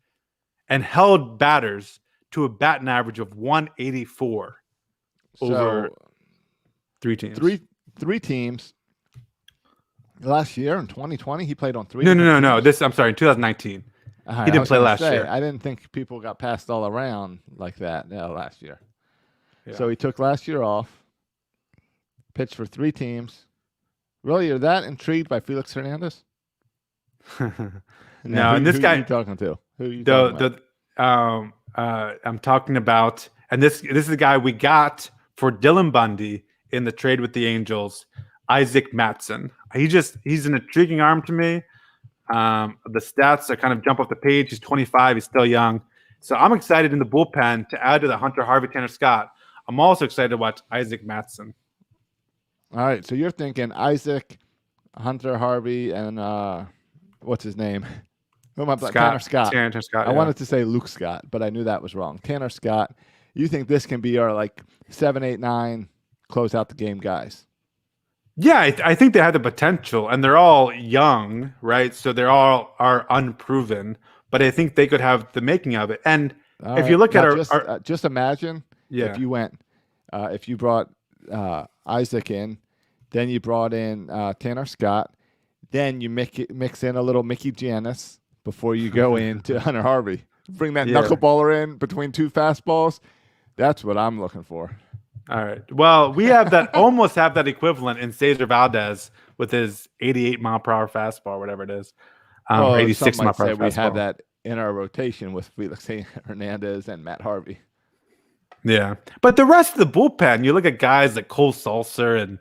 and held batters to a batting average of 184 over 3 teams. Three teams. Last year in 2020, he played on 3. No. I'm sorry, in 2019. He didn't play last year. I didn't think people got passed all around like that last year. Yeah. So he took last year off, pitched for 3 teams. Really, you're that intrigued by Felix Hernandez? No, and this guy. Who are you talking to? Who are you talking about? I'm talking about, and this is the guy we got for Dylan Bundy in the trade with the Angels, Isaac Mattson. He's an intriguing arm to me. The stats are kind of jump off the page. He's 25. He's still young. So I'm excited in the bullpen to add to the Hunter Harvey, Tanner Scott. I'm also excited to watch Isaac Mattson. All right. So you're thinking Isaac, Hunter Harvey, and what's his name? Who am I? Tanner Scott. Tanner Scott. I wanted to say Luke Scott, but I knew that was wrong. Tanner Scott. You think this can be our like 7, 8, 9 close out the game guys? Yeah, I think they have the potential, and they're all young, right? So they're all are unproven, but I think they could have the making of it. And if you look at just imagine if you went, if you brought Isaac in, then you brought in Tanner Scott, then you mix in a little Mickey Janis before you go into Hunter Harvey. Bring that knuckleballer in between 2 fastballs. That's what I'm looking for. All right. Well, we have that almost have that equivalent in Cesar Valdez with his 88 mile per hour fastball, whatever it is, 86 mile per hour fastball. We have that in our rotation with Felix Hernandez and Matt Harvey. Yeah, but the rest of the bullpen, you look at guys like Cole Sulser and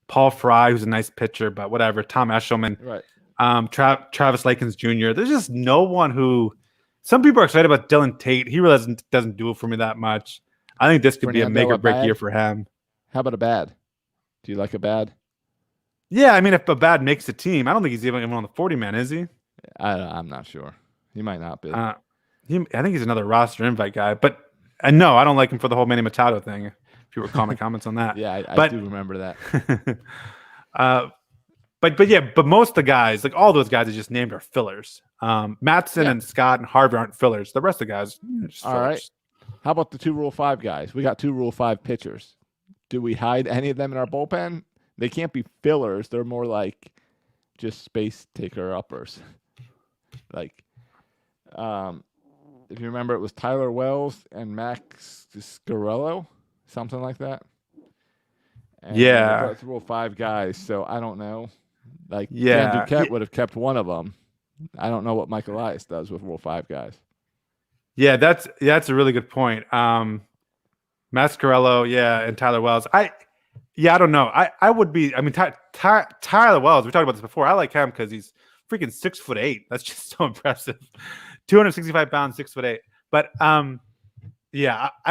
Paul Fry, who's a nice pitcher, but whatever. Tom Eshelman, right? Travis Lakins Jr. There's just no one who. Some people are excited about Dylan Tate. He really doesn't do it for me that much. I think this could be a make or break year for him. How about a bad? Do you like a bad? Yeah, I mean, if a bad makes the team, I don't think he's even on the 40-man, is he? I'm not sure. He might not be. I think he's another roster invite guy. But no, I don't like him for the whole Manny Machado thing. If If you recall my comments on that. Yeah, I but do remember that. but most of the guys, like all those guys I just named, are fillers. Matson and Scott and Harvey aren't fillers. The rest of the guys, just All fillers. right. How about the 2 Rule 5 guys? We got 2 Rule 5 pitchers. Do we hide any of them in our bullpen? They can't be fillers. They're more like just space taker uppers. Like, if you remember, it was Tyler Wells and Max Scarello, something like that. And Yeah. they're both Rule 5 guys, so I don't know. Like, Yeah. Dan Duquette would have kept one of them. I don't know what Mike Elias does with Rule 5 guys. Yeah, that's a really good point. Mascarello, and Tyler Wells. I don't know. I would be. I mean, Tyler Wells. We talked about this before. I like him because he's freaking 6'8". That's just so impressive. 265 pounds, 6'8". But I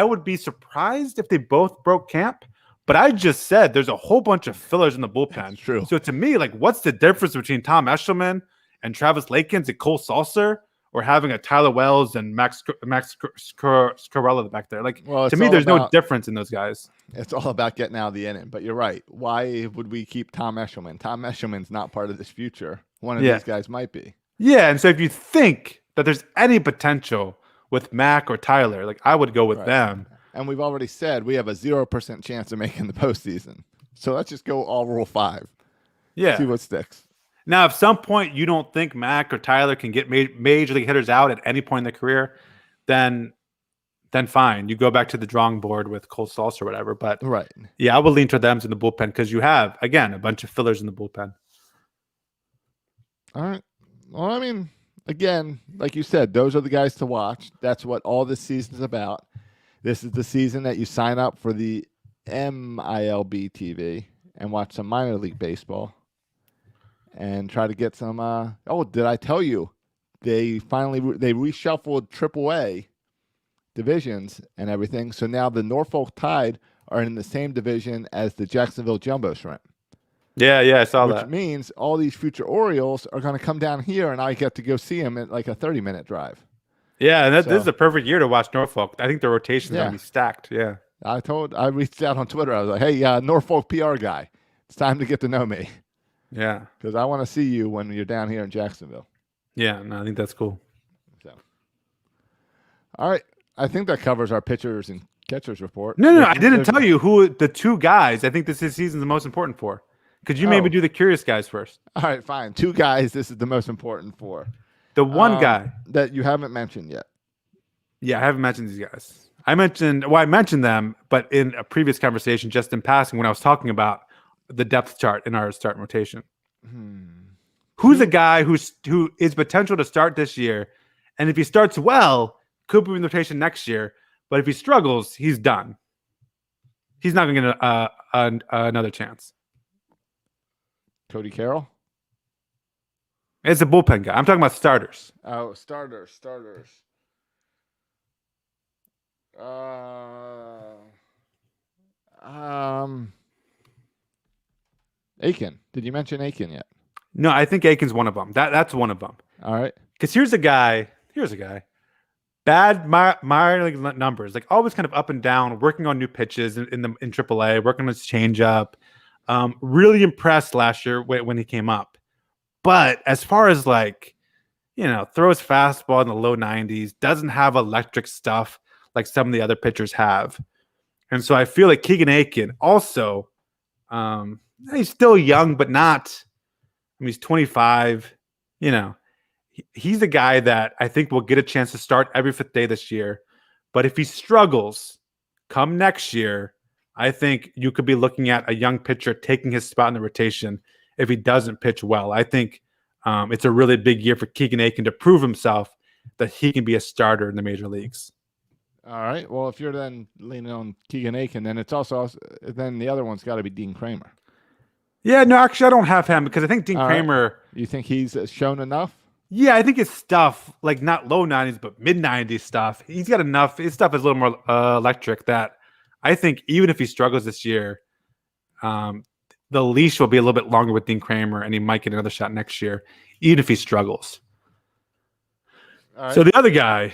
would be surprised if they both broke camp. But I just said there's a whole bunch of fillers in the bullpen. That's true. So to me, like, what's the difference between Tom Eshelman and Travis Lakins and Cole Salser, or having a Tyler Wells and Max Scarella back there? Like, well, to me, there's no difference in those guys. It's all about getting out of the inning. But you're right. Why would we keep Tom Eshelman? Tom Eshelman's not part of this future. One of these guys might be. Yeah, and so if you think that there's any potential with Mac or Tyler, like, I would go with them. And we've already said we have a 0% chance of making the postseason. So let's just go all Rule 5. Yeah. See what sticks. Now, if some point you don't think Mac or Tyler can get major league hitters out at any point in their career, then fine. You go back to the drawing board with Cole Salsa or whatever. But I would lean to them in the bullpen because you have, again, a bunch of fillers in the bullpen. All right. Well, I mean, again, like you said, those are the guys to watch. That's what all this season's about. This is the season that you sign up for the MILB TV and watch some minor league baseball and try to get some. Did I tell you? They finally reshuffled AAA divisions and everything. So now the Norfolk Tide are in the same division as the Jacksonville Jumbo Shrimp. Yeah, I saw that. Which means all these future Orioles are going to come down here, and I get to go see them at like a 30-minute drive. Yeah, and this is a perfect year to watch Norfolk. I think the rotation's going to be stacked. Yeah. I reached out on Twitter. I was like, hey, Norfolk PR guy, it's time to get to know me. Yeah. Because I want to see you when you're down here in Jacksonville. Yeah, no, I think that's cool. So, all right. I think that covers our pitchers and catchers report. No, I didn't tell you who the 2 guys I think this season's the most important for. Could you maybe do the curious guys first? All right, fine. 2 guys this is the most important for. The one guy that you haven't mentioned yet. Yeah, I haven't mentioned these guys. I mentioned them, but in a previous conversation, just in passing, when I was talking about the depth chart in our start rotation. Who's a guy who is potential to start this year, and if he starts well, could be in the rotation next year, but if he struggles, he's done. He's not going to get another chance. Cody Carroll? It's a bullpen guy. I'm talking about starters. Oh, starters. Aiken. Did you mention Aiken yet? No, I think Aiken's one of them. That's one of them. All right. Because here's a guy. Bad minor league numbers, like always kind of up and down, working on new pitches in AAA, working on his changeup. Really impressed last year when he came up. But as far as throws fastball in the low 90s, doesn't have electric stuff like some of the other pitchers have. And so I feel like Keegan Aiken also, he's still young, but not, he's 25, he's a guy that I think will get a chance to start every 5th day this year. But if he struggles come next year, I think you could be looking at a young pitcher taking his spot in the rotation if he doesn't pitch well. I think it's a really big year for Keegan Aiken to prove himself that he can be a starter in the major leagues. All right. Well, if you're then leaning on Keegan Aiken, then it's also then the other one's got to be Dean Kramer. Yeah, no, actually, I don't have him because I think Dean Kramer. You think he's shown enough? Yeah, I think his stuff, like not low 90s, but mid 90s stuff, he's got enough. His stuff is a little more electric that I think even if he struggles this year, the leash will be a little bit longer with Dean Kramer, and he might get another shot next year, even if he struggles. All right. So the other guy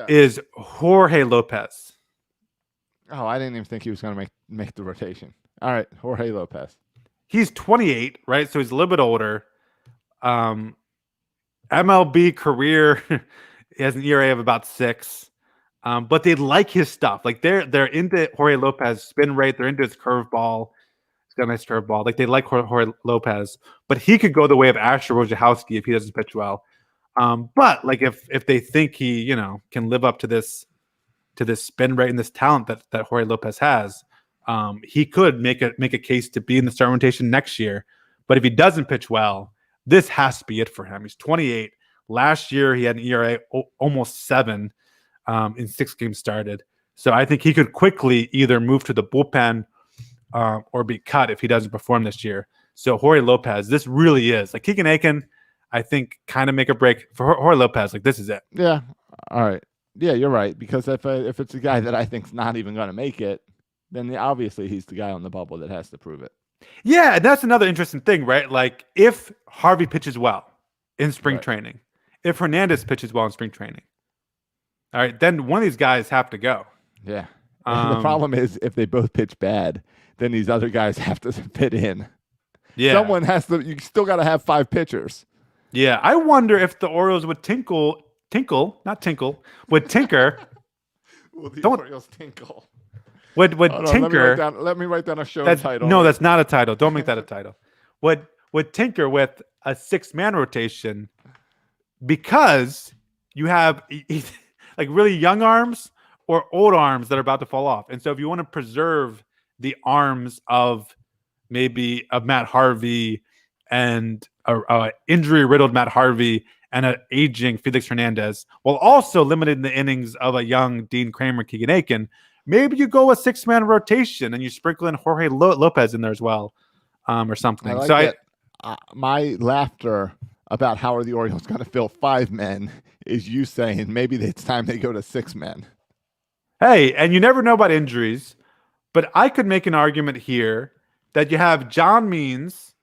is Jorge Lopez. Oh, I didn't even think he was going to make the rotation. All right, Jorge Lopez. He's 28, right? So he's a little bit older. MLB career, he has an ERA of about 6. But they like his stuff. Like they're into Jorge Lopez spin rate. They're into his curveball. He's got a nice curveball. Like they like Jorge Lopez, but he could go the way of Asher Wojciechowski if he doesn't pitch well. But like if they think he can live up to this spin rate and this talent that Jorge Lopez has, he could make a case to be in the starting rotation next year. But if he doesn't pitch well, this has to be it for him. He's 28. Last year he had an ERA almost 7 in 6 games started. So I think he could quickly either move to the bullpen or be cut if he doesn't perform this year. So Jorge Lopez, this really is like Keegan Aiken. I think kind of make a break for Jorge Lopez. Like this is it. Yeah. All right. Yeah, you're right. Because if it's a guy that I think's not even going to make it, then obviously he's the guy on the bubble that has to prove it. Yeah, and that's another interesting thing, right? Like if Harvey pitches well in spring training, if Hernandez pitches well in spring training, all right, then one of these guys have to go. Yeah. The problem is if they both pitch bad, then these other guys have to fit in. Yeah. Someone has to. You still got to have 5 pitchers. Yeah, I wonder if the Orioles would tinker. Would tinker. Will the Orioles tinkle? Would tinker? Let me write down a show title. No, that's not a title. Don't make that a title. Would tinker with a 6-man rotation because you have like really young arms or old arms that are about to fall off, and so if you want to preserve the arms of maybe a Matt Harvey and a injury-riddled Matt Harvey and an aging Felix Hernandez, while also limiting the innings of a young Dean Kramer, Keegan Aiken, maybe you go a 6-man rotation and you sprinkle in Jorge Lopez in there as well, or something. My laughter about how are the Orioles going to fill 5 men is you saying maybe it's time they go to 6 men. Hey, and you never know about injuries, but I could make an argument here that you have John Means,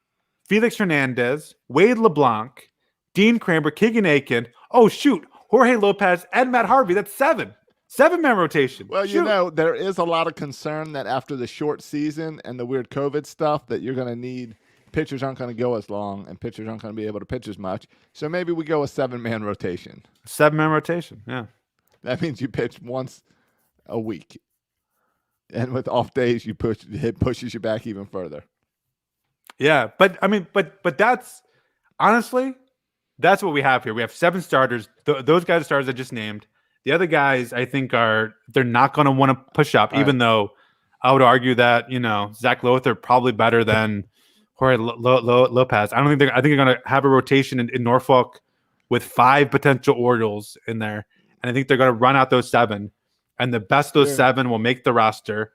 Felix Hernandez, Wade LeBlanc, Dean Kramer, Keegan Aiken. Oh, shoot. Jorge Lopez and Matt Harvey. That's 7. 7-man rotation. Well, there is a lot of concern that after the short season and the weird COVID stuff that you're going to need pitchers aren't going to go as long and pitchers aren't going to be able to pitch as much. So maybe we go a 7-man rotation. 7-man rotation. Yeah. That means you pitch once a week. And with off days, it pushes you back even further. Yeah, but I mean, but that's honestly, that's what we have here. We have 7 starters. Those guys are starters I just named. The other guys, I think, they're not going to want to push up, even though I would argue that Zach Lothar probably better than Jorge Lopez. I think they're going to have a rotation in Norfolk with 5 potential Orioles in there, and I think they're going to run out those 7. And the best of those 7 will make the roster.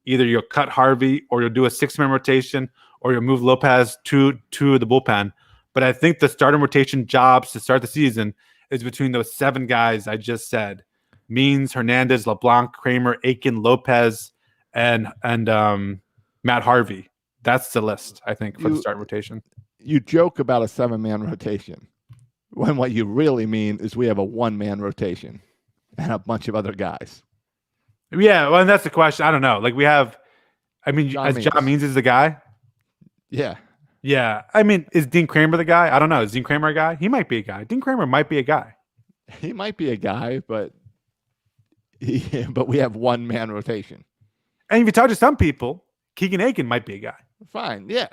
Either you'll cut Harvey or you'll do a 6-man rotation or you'll move Lopez to the bullpen. But I think the starting rotation jobs to start the season is between those 7 guys I just said. Means, Hernandez, LeBlanc, Kramer, Aiken, Lopez, and Matt Harvey. That's the list, I think, for the starting rotation. You joke about a 7-man rotation when what you really mean is we have a 1-man rotation and a bunch of other guys. Yeah, well, and that's the question. I don't know. Like we have, John Means is the guy. Yeah. Yeah. I mean, is Dean Kramer the guy? I don't know. Is Dean Kramer a guy? He might be a guy. Dean Kramer might be a guy. He might be a guy, but we have 1-man rotation. And if you talk to some people, Keegan Aiken might be a guy. Fine. Yeah.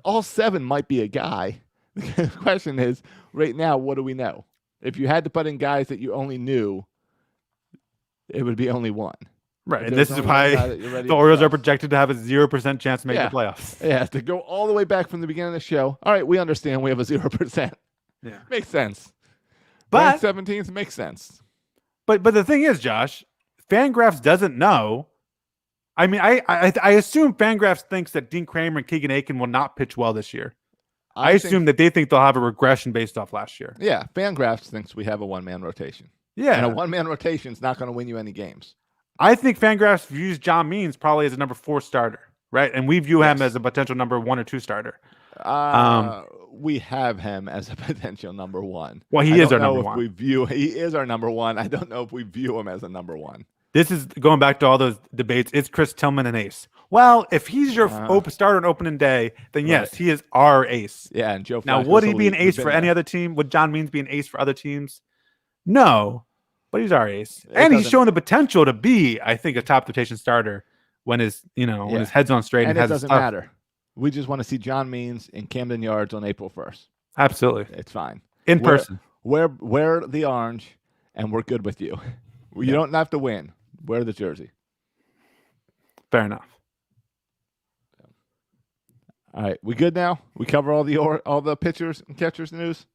All 7 might be a guy. The question is, right now, what do we know? If you had to put in guys that you only knew, it would be only 1. Right, and this is why the Orioles are projected to have a 0% chance to make the playoffs. Yeah, to go all the way back from the beginning of the show. All right, we understand we have a 0%. Yeah, makes sense. But 17th makes sense. But the thing is, Josh, Fangraphs doesn't know. I mean, I assume Fangraphs thinks that Dean Kramer and Keegan Aiken will not pitch well this year. I assume that they think they'll have a regression based off last year. Yeah, Fangraphs thinks we have a 1-man rotation. Yeah, and a 1-man rotation is not going to win you any games. I think Fangraphs views John Means probably as a number 4 starter, right? And we view him as a potential number 1 or 2 starter. We have him as a potential number 1. Well, he is our number 1. He is our number 1. I don't know if we view him as a number 1. This is going back to all those debates. Is Chris Tillman an ace? Well, if he's your starter on opening day, then yes, Right. he is our ace. Yeah, and Joe. Now, Flacco's would he be an elite. We've ace been for any there. other team? Would John Means be an ace for other teams? No, but he's our ace, It and he's doesn't- showing the potential to be, I think, a top rotation starter when his when his head's on straight And and it has his doesn't stuff. matter. We just want to see John Means in Camden Yards on April 1st. Absolutely, It's fine. in person. Wear the orange, and we're good with you. You Yeah. don't have to win. Wear the jersey. Fair enough. All right, we good now? We cover all the pitchers and catchers news.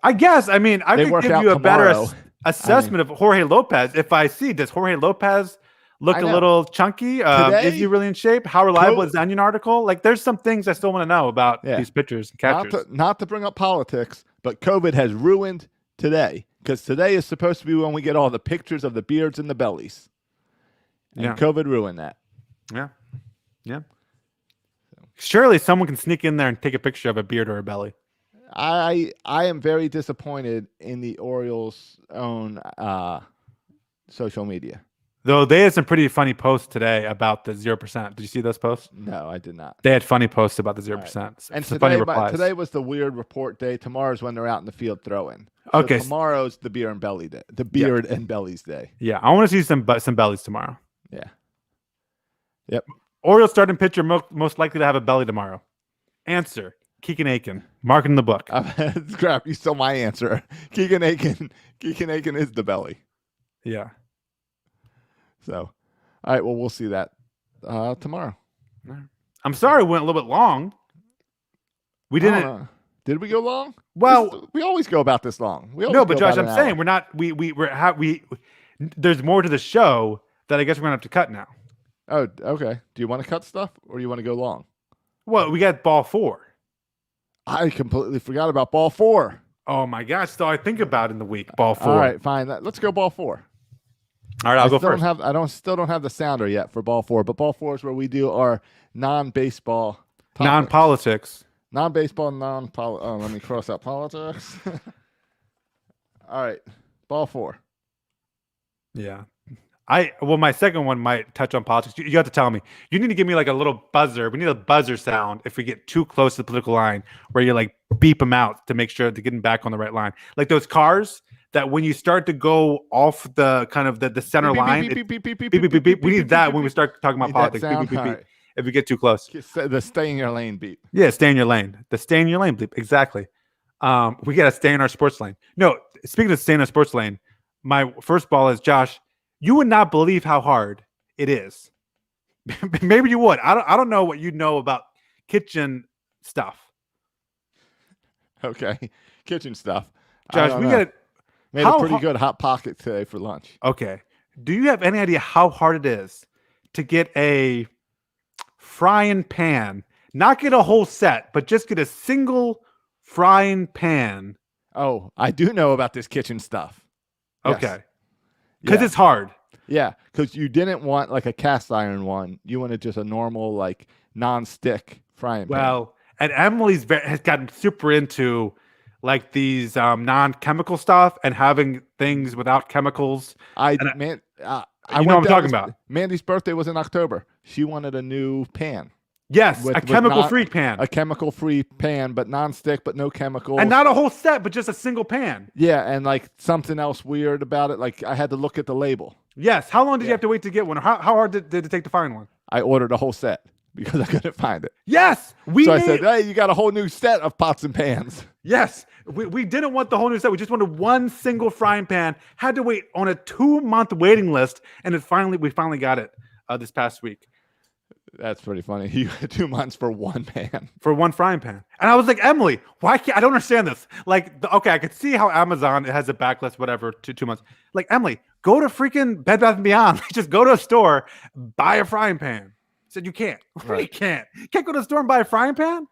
I guess. I mean, I They could work give out you a better tomorrow. assessment of Jorge Lopez if I see. Does Jorge Lopez look I a know. little chunky? Today- Is he really in shape? How reliable Co- is the Onion article? Like, there's some things I still want to know about Yeah. these pitchers and catchers. Not to bring up politics, but COVID has ruined today because today is supposed to be when we get all the pictures of the beards and the bellies. And Yeah. COVID ruined that. Yeah. Yeah. Surely someone can sneak in there and take a picture of a beard or a belly. I am very disappointed in the Orioles' own social media. Though they had some pretty funny posts today about the 0%. Did you see those posts? No, I did not. They had funny posts about the 0%. And Some funny today, replies. today was the weird report day. Tomorrow's when they're out in the field throwing. So Okay. tomorrow's the beer and belly day. The beard and bellies day. Yeah, I want to see some bellies tomorrow. Yeah. Yep. Orioles starting pitcher most likely to have a belly tomorrow. Answer: Keegan Aiken. Mark it in the book. Crap, you stole my answer. Keegan Aiken is the belly. Yeah. So, all right. Well, we'll see that tomorrow. I'm sorry, we went a little bit long. We I don't didn't. know. Did we go long? Well, we always go about this long. We always no, but go Josh, about I'm an saying hour. we're not. We. There's more to the show that I guess we're gonna have to cut now. Oh, okay. Do you want to cut stuff or do you want to go long? Well, we got ball 4. I completely forgot about ball 4. Oh my gosh! So I think about in the week ball 4. All right, fine. Let's go ball 4. All right, I'll go still first. Still don't have the sounder yet for ball 4, but ball 4 is where we do our non-baseball topics. Non-politics. Non-baseball, oh, let me cross out politics. All right, ball 4. Yeah. My second one might touch on politics. You have to tell me. You need to give me like a little buzzer. We need a buzzer sound if we get too close to the political line where you like beep them out to make sure to get them back on the right line. Like those cars that when you start to go off the kind of the center line, Beep, beep, beep, beep, beep, beep, beep, beep. We beep, need that beep, when we beep. start talking about Need that politics. Beep, sound? beep, beep, All beep. If we get too close. The stay in your lane beat. Yeah, stay in your lane. The stay in your lane bleep. Exactly. We got to stay in our sports lane. No, speaking of staying in our sports lane, my first ball is Josh. You would not believe how hard it is. Maybe you would. I don't know what you know about kitchen stuff. Okay, kitchen stuff. Josh, we got made a pretty good hot pocket today for lunch. Okay. Do you have any idea how hard it is to get a frying pan? Not get a whole set, but just get a single frying pan. Oh, I do know about this kitchen stuff. Yes. Okay. Because Yeah. it's hard. Yeah, because you didn't want like a cast iron one. You wanted just a normal like non-stick frying pan. Well, and Emily's has gotten super into like these non-chemical stuff and having things without chemicals. I you know know what I'm talking about. Mandy's birthday was in October. She wanted a new pan. Yes, With a chemical-free not- pan. A chemical-free pan, but non-stick, but no chemicals. And not a whole set, but just a single pan. Yeah, and like something else weird about it. Like I had to look at the label. Yes. How long did you have to wait to get one? How hard did it take to find one? I ordered a whole set because I couldn't find it. Yes. So I said, hey, you got a whole new set of pots and pans. Yes. We didn't want the whole new set. We just wanted one single frying pan. Had to wait on a 2-month waiting list. And we finally got it this past week. That's pretty funny. You had 2 months for one pan. For one frying pan. And I was like, Emily, why can't I don't understand this? Like, okay, I could see how Amazon has a backlist, whatever, to 2 months. Like, Emily, go to freaking Bed Bath & Beyond. Just go to a store, buy a frying pan. I said, you can't. Right. You can't. You can't go to the store and buy a frying pan?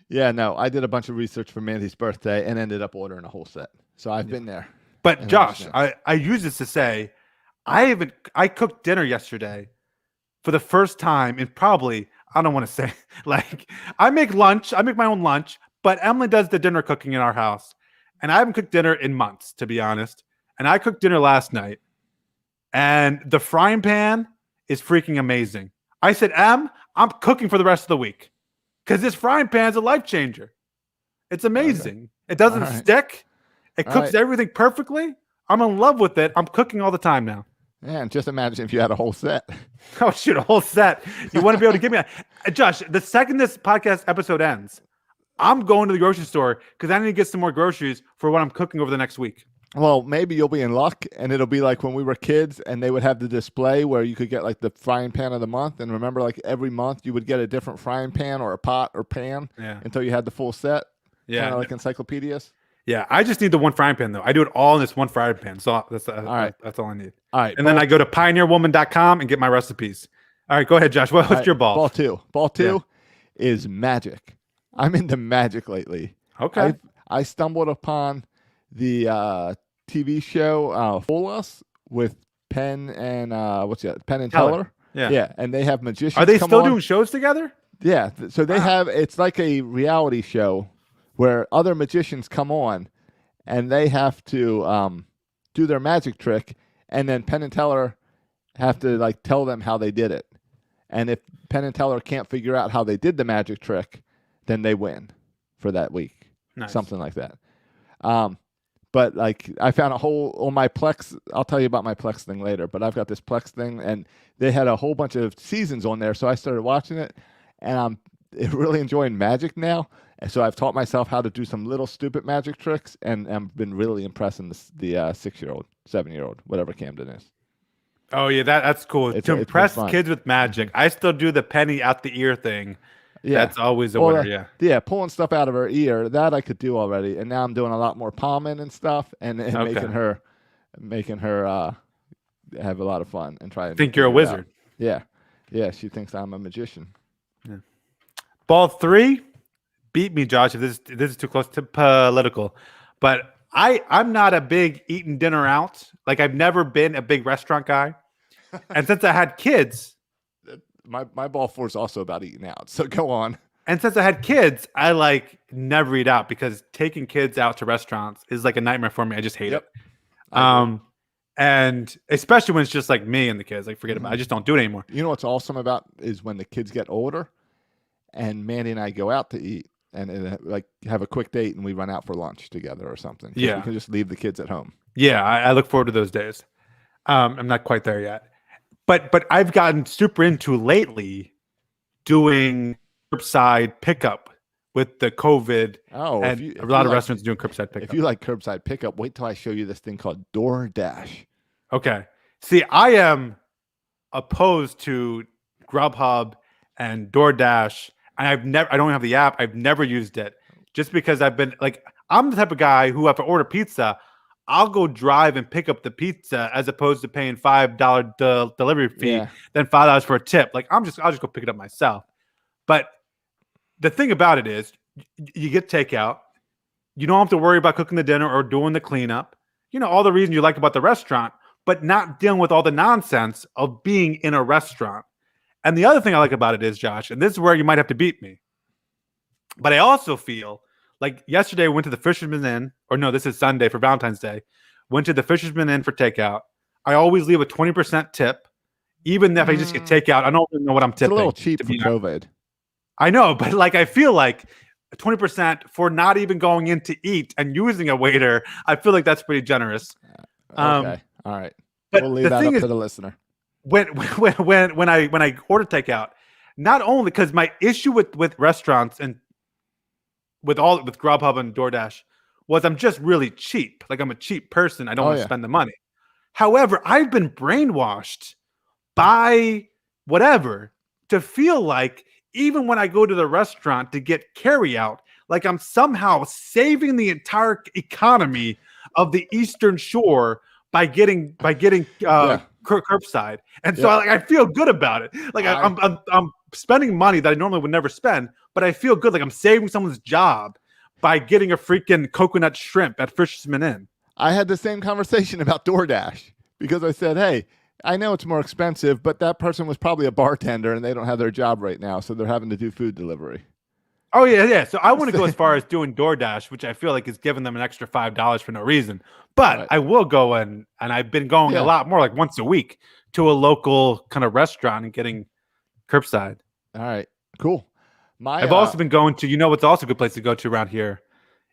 Yeah, no, I did a bunch of research for Mandy's birthday and ended up ordering a whole set. So I've been there. But And Josh, understand. I use this to say, I cooked dinner yesterday for the first time in probably, I don't want to say, like, I make my own lunch, but Emily does the dinner cooking in our house. And I haven't cooked dinner in months, to be honest. And I cooked dinner last night. and the frying pan is freaking amazing. I said, I'm cooking for the rest of the week because this frying pan is a life changer. It's amazing. Okay. It doesn't stick. It cooks everything perfectly. I'm in love with it. I'm cooking all the time now. Man, just imagine if you had a whole set. Oh, shoot, a whole set. You want to be able to give me Josh, the second this podcast episode ends, I'm going to the grocery store because I need to get some more groceries for what I'm cooking over the next week. Well, maybe you'll be in luck, and it'll be like when we were kids, and they would have the display where you could get like the frying pan of the month. And remember, like every month you would get a different frying pan or a pot or pan until you had the full set. Yeah, kind of like encyclopedias. Yeah, I just need the one frying pan though. I do it all in this one frying pan. So that's all right. That's all I need. All right, and then I go to pioneerwoman.com and get my recipes. All right, go ahead, Josh. What's your ball? Ball two is magic. I'm into magic lately. Okay. I stumbled upon the TV show Fool Us with Penn and Penn and Teller. Yeah, and they have magicians. Are they still doing shows together? Yeah, so they have. It's like a reality show where other magicians come on, and they have to do their magic trick, and then Penn and Teller have to like tell them how they did it. And if Penn and Teller can't figure out how they did the magic trick, then they win for that week. Nice. Something like that. But like I found a whole on my Plex. I'll tell you about my Plex thing later. But I've got this Plex thing, and they had a whole bunch of seasons on there. So I started watching it, and I'm really enjoying magic now. And so I've taught myself how to do some little stupid magic tricks, and I've been really impressing the 6-year-old, 7-year-old, whatever Camden is. Oh yeah, that's cool. To impress kids with magic, I still do the penny out the ear thing. Yeah, that's always a winner. Yeah, pulling stuff out of her ear that I could do already, and now I'm doing a lot more palming and stuff, and making her have a lot of fun and try. Think you're a wizard? Yeah, she thinks I'm a magician. Yeah. Ball 3, beat me, Josh. If this is too close to political, but I'm not a big eating dinner out. Like I've never been a big restaurant guy, and since I had kids. My ball 4 is also about eating out. So go on. And since I had kids, I like never eat out because taking kids out to restaurants is like a nightmare for me. I just hate it. And especially when it's just like me and the kids, like forget about it. I just don't do it anymore. You know what's awesome about is when the kids get older and Mandy and I go out to eat and like have a quick date and we run out for lunch together or something. Yeah. We can just leave the kids at home. Yeah. I look forward to those days. I'm not quite there yet. But I've gotten super into lately doing curbside pickup with the COVID. Oh, and a lot of restaurants doing curbside pickup. If you like curbside pickup, wait till I show you this thing called DoorDash. Okay. See, I am opposed to Grubhub and DoorDash, and I don't have the app. I've never used it just because I've been like, I'm the type of guy who, if I order pizza, I'll go drive and pick up the pizza as opposed to paying $5 delivery fee, then $5 for a tip. Like I'll just go pick it up myself. But the thing about it is, you get takeout. You don't have to worry about cooking the dinner or doing the cleanup. You know all the reasons you like about the restaurant, but not dealing with all the nonsense of being in a restaurant. And the other thing I like about it is, Josh, and this is where you might have to beat me, but I also feel. Like yesterday, I went to the Fisherman's Inn, or no, this is Sunday for Valentine's Day. Went to the Fisherman's Inn for takeout. I always leave a 20% tip, even if I just get takeout. I don't even know what I'm tipping. It's a little cheap for COVID. I know, but like I feel like 20% for not even going in to eat and using a waiter. I feel like that's pretty generous. Okay, all right. We'll leave that up to the listener. When I order takeout, not only because my issue with restaurants and with Grubhub and DoorDash was I'm just really cheap. Like I'm a cheap person. I don't want to spend the money. However, I've been brainwashed by whatever to feel like even when I go to the restaurant to get carry out, like I'm somehow saving the entire economy of the Eastern Shore by getting curbside. And so I feel good about it. Like I'm spending money that I normally would never spend, but I feel good. Like I'm saving someone's job by getting a freaking coconut shrimp at Fisherman's Inn. I had the same conversation about DoorDash because I said, hey, I know it's more expensive, but that person was probably a bartender and they don't have their job right now. So they're having to do food delivery. Oh yeah, yeah. So I want to go as far as doing DoorDash, which I feel like is giving them an extra $5 for no reason. But Right. I will go in, and I've been going a Yeah. lot more, like once a week, to a local kind of restaurant and getting curbside. All right. Cool. My I've also been going to, what's also a good place to go to around here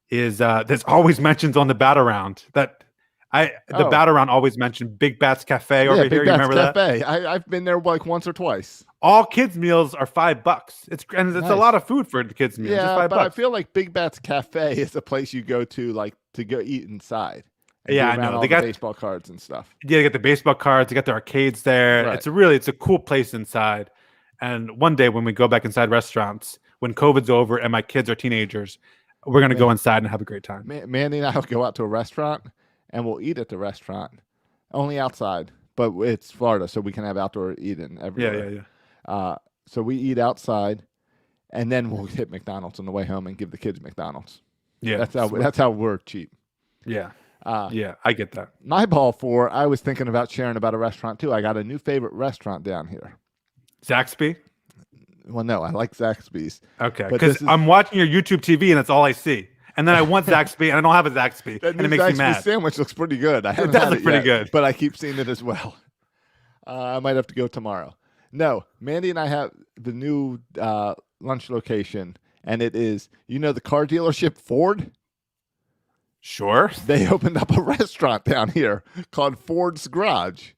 is there's always mentions on the Bat Around that the Oh. Bat Around always mentioned Big Bats Cafe over Big here. You Bats remember that? Cafe. I've been there like once or twice. All kids meals are $5. It's a Nice. lot of food for the kids meals. Just Yeah, $5. but I feel like Big Bats Cafe is a place you go to like to go eat inside. And Yeah, be I around know. all They the got baseball cards and stuff. Yeah, they got the baseball cards. They got the arcades there. Right. It's a cool place inside. And one day when we go back inside restaurants, when COVID's over and my kids are teenagers, we're gonna go inside and have a great time. Mandy and I will go out to a restaurant and we'll eat at the restaurant, only outside. But it's Florida, so we can have outdoor eating everywhere. Yeah. So we eat outside, and then we'll hit McDonald's on the way home and give the kids McDonald's. Yeah. That's how we're cheap. Yeah. Yeah, I get that. My ball four, I was thinking about sharing about a restaurant too. I got a new favorite restaurant down here. Zaxby? Well, no, I like Zaxby's. Okay. But Because I'm watching your YouTube TV and that's all I see. And then I want Zaxby and I don't have a Zaxby. That And it new makes me Zaxby's mad. sandwich looks pretty good. I haven't does had look it pretty yet, good. but I keep seeing it as well. I might have to go tomorrow. No, Mandy and I have the new lunch location, and it is, the car dealership Ford? Sure. They opened up a restaurant down here called Ford's Garage.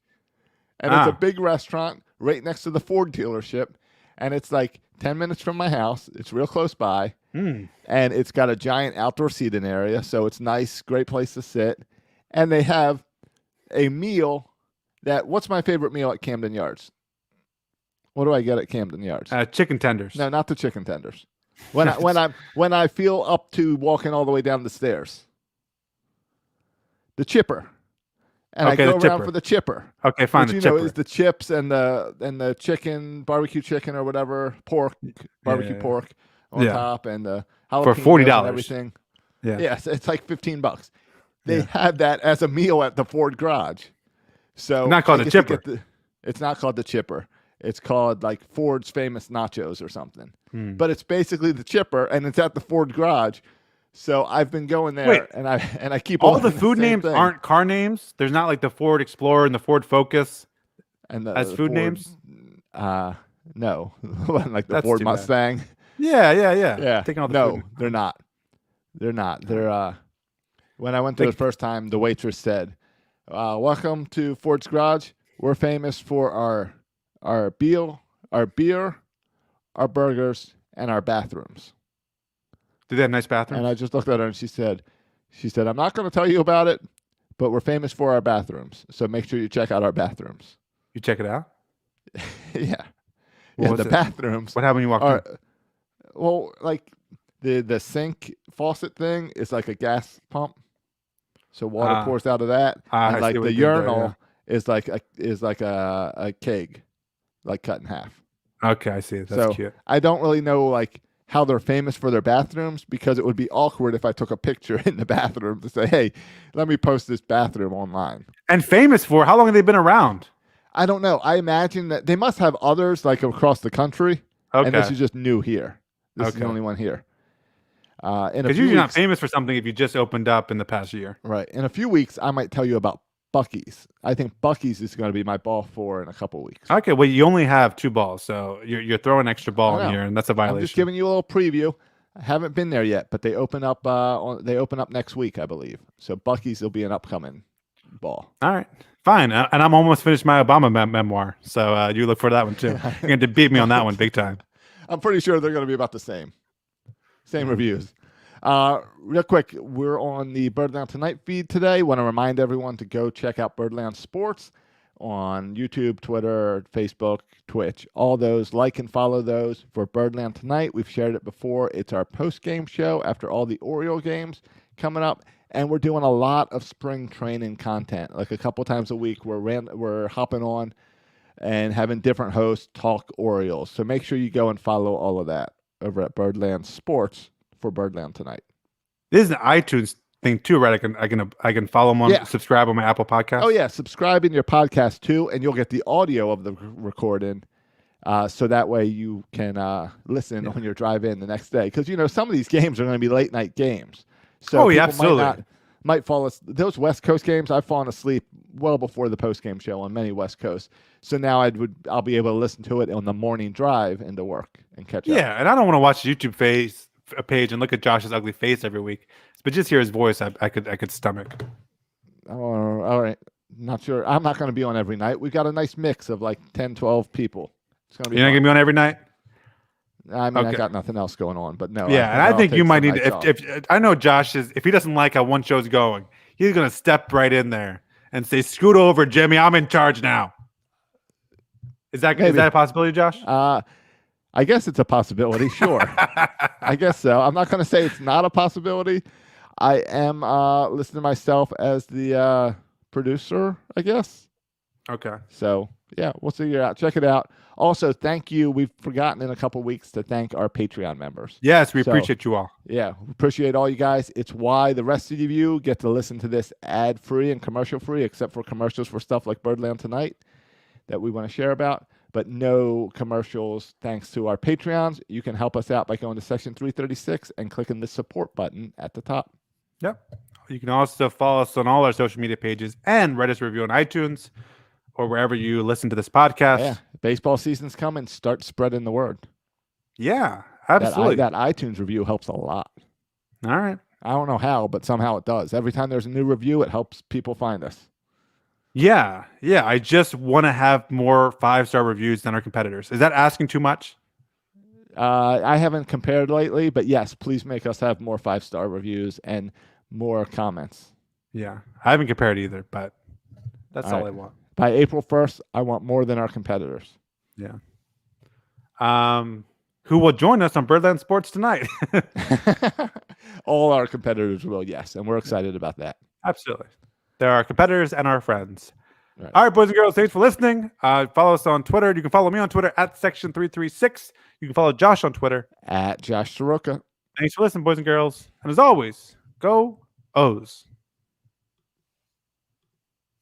And it's a big restaurant right next to the Ford dealership. And it's like 10 minutes from my house. It's real close by. And it's got a giant outdoor seating area. So it's nice, great place to sit. And they have a meal what's my favorite meal at Camden Yards? What do I get at Camden Yards? Chicken tenders. No, not the chicken tenders. When I feel up to walking all the way down the stairs. The chipper. And I go around for the chipper. Okay, fine. Which, the chipper. is the chips and the chicken, barbecue chicken or whatever, barbecue pork on top, and the jalapenos for $40 and everything. Yeah. Yes, it's like $15. They had that as a meal at the Ford Garage. So Not called the chipper. It's not called the chipper. It's called like Ford's famous nachos or something. But it's basically the chipper, and it's at the Ford Garage. So I've been going there, and I keep all the food names aren't car names. There's not like the Ford Explorer and the Ford Focus and as food Ford, names. No, like the That's Ford too bad. Mustang. Yeah. Taking all the food. They're not. They're not. They're when I went there the first time, the waitress said, "Welcome to Ford's Garage. We're famous for our beer, our burgers, and our bathrooms." Do they have nice bathrooms? And I just looked at her and she said, "I'm not going to tell you about it, but we're famous for our bathrooms. So make sure you check out our bathrooms." You check it out. Yeah. What The bathrooms. What happened when you walked in? Well, like the sink faucet thing is like a gas pump, so water pours out of that, and I like see what the you did there, urinal is like a keg, like cut in half. Okay, I see. That's cute. I don't really know like how they're famous for their bathrooms, because it would be awkward if I took a picture in the bathroom to say, "Hey, let me post this bathroom online." And famous for how long have they been around? I don't know. I imagine that they must have others like across the country, and this Okay. is just new here. This is the only one here. Because you're not famous for something if you just opened up in the past year. Right. In a few weeks, I might tell you about Buc-ee's. I think Buc-ee's is going to be my ball four in a couple weeks. Okay, well, you only have 2 balls, so you're throwing an extra ball I in know. here, and that's a violation. I'm just giving you a little preview. I haven't been there yet, but they open up. They open up next week, I believe. So Buc-ee's will be an upcoming ball. All right, fine. And I'm almost finished my Obama memoir, so you look for that one too. You're going to beat me on that one big time. I'm pretty sure they're going to be about the same reviews. Real quick, we're on the Birdland Tonight feed today. Want to remind everyone to go check out Birdland Sports on YouTube, Twitter, Facebook, Twitch. All those, like and follow those for Birdland Tonight. We've shared it before. It's our post-game show after all the Oriole games coming up. And we're doing a lot of spring training content. Like a couple times a week, we're hopping on and having different hosts talk Orioles. So make sure you go and follow all of that over at Birdland Sports for Birdland Tonight. This is an iTunes thing too, right? I can follow them on subscribe on my Apple Podcast. Oh yeah, subscribe in your podcast too, and you'll get the audio of the recording. So that way you can listen on your drive in the next day. Because, some of these games are going to be late night games. So Yeah, people absolutely. might fall asleep. Those West Coast games, I've fallen asleep well before the post game show on many West Coasts. So now I'll be able to listen to it on the morning drive into work and catch up. Yeah, and I don't want to watch YouTube page and look at Josh's ugly face every week, but just hear his voice, I could stomach. Oh, all right. Not sure. I'm not going to be on every night. We've got a nice mix of like 10, 12 people. It's going to be You're not fun. gonna be on every night. I mean, I Okay. got nothing else going on, but no. Yeah, and I I'll think you take might some need nights to. off. If I know Josh is, if he doesn't like how one show's going, he's gonna step right in there and say, "Scoot over, Jimmy. I'm in charge now." Is that a possibility, Josh? I guess it's a possibility. Sure. I guess so. I'm not going to say it's not a possibility. I am listening to myself as the producer, I guess. Okay. So, yeah, we'll figure it out. Check it out. Also, thank you. We've forgotten in a couple weeks to thank our Patreon members. Yes, we appreciate you all. Yeah, we appreciate all you guys. It's why the rest of you get to listen to this ad-free and commercial-free, except for commercials for stuff like Birdland Tonight that we want to share about, but no commercials thanks to our Patreons. You can help us out by going to section 336 and clicking the support button at the top. Yep. You can also follow us on all our social media pages and write us a review on iTunes or wherever you listen to this podcast. Yeah, baseball season's coming. Start spreading the word. Yeah, absolutely. That iTunes review helps a lot. All right. I don't know how, but somehow it does. Every time there's a new review, it helps people find us. Yeah. I just want to have more 5-star reviews than our competitors. Is that asking too much? I haven't compared lately, but yes, please make us have more 5-star reviews and more comments. Yeah, I haven't compared either, but that's all right. I want. By April 1st, I want more than our competitors. Yeah. Who will join us on Birdland Sports tonight? All our competitors will, yes, and we're excited about that. Absolutely. They're our competitors and our friends. Right. All right, boys and girls, thanks for listening. Follow us on Twitter. You can follow me on Twitter at Section336. You can follow Josh on Twitter at Josh Soroka. Thanks for listening, boys and girls. And as always, go O's.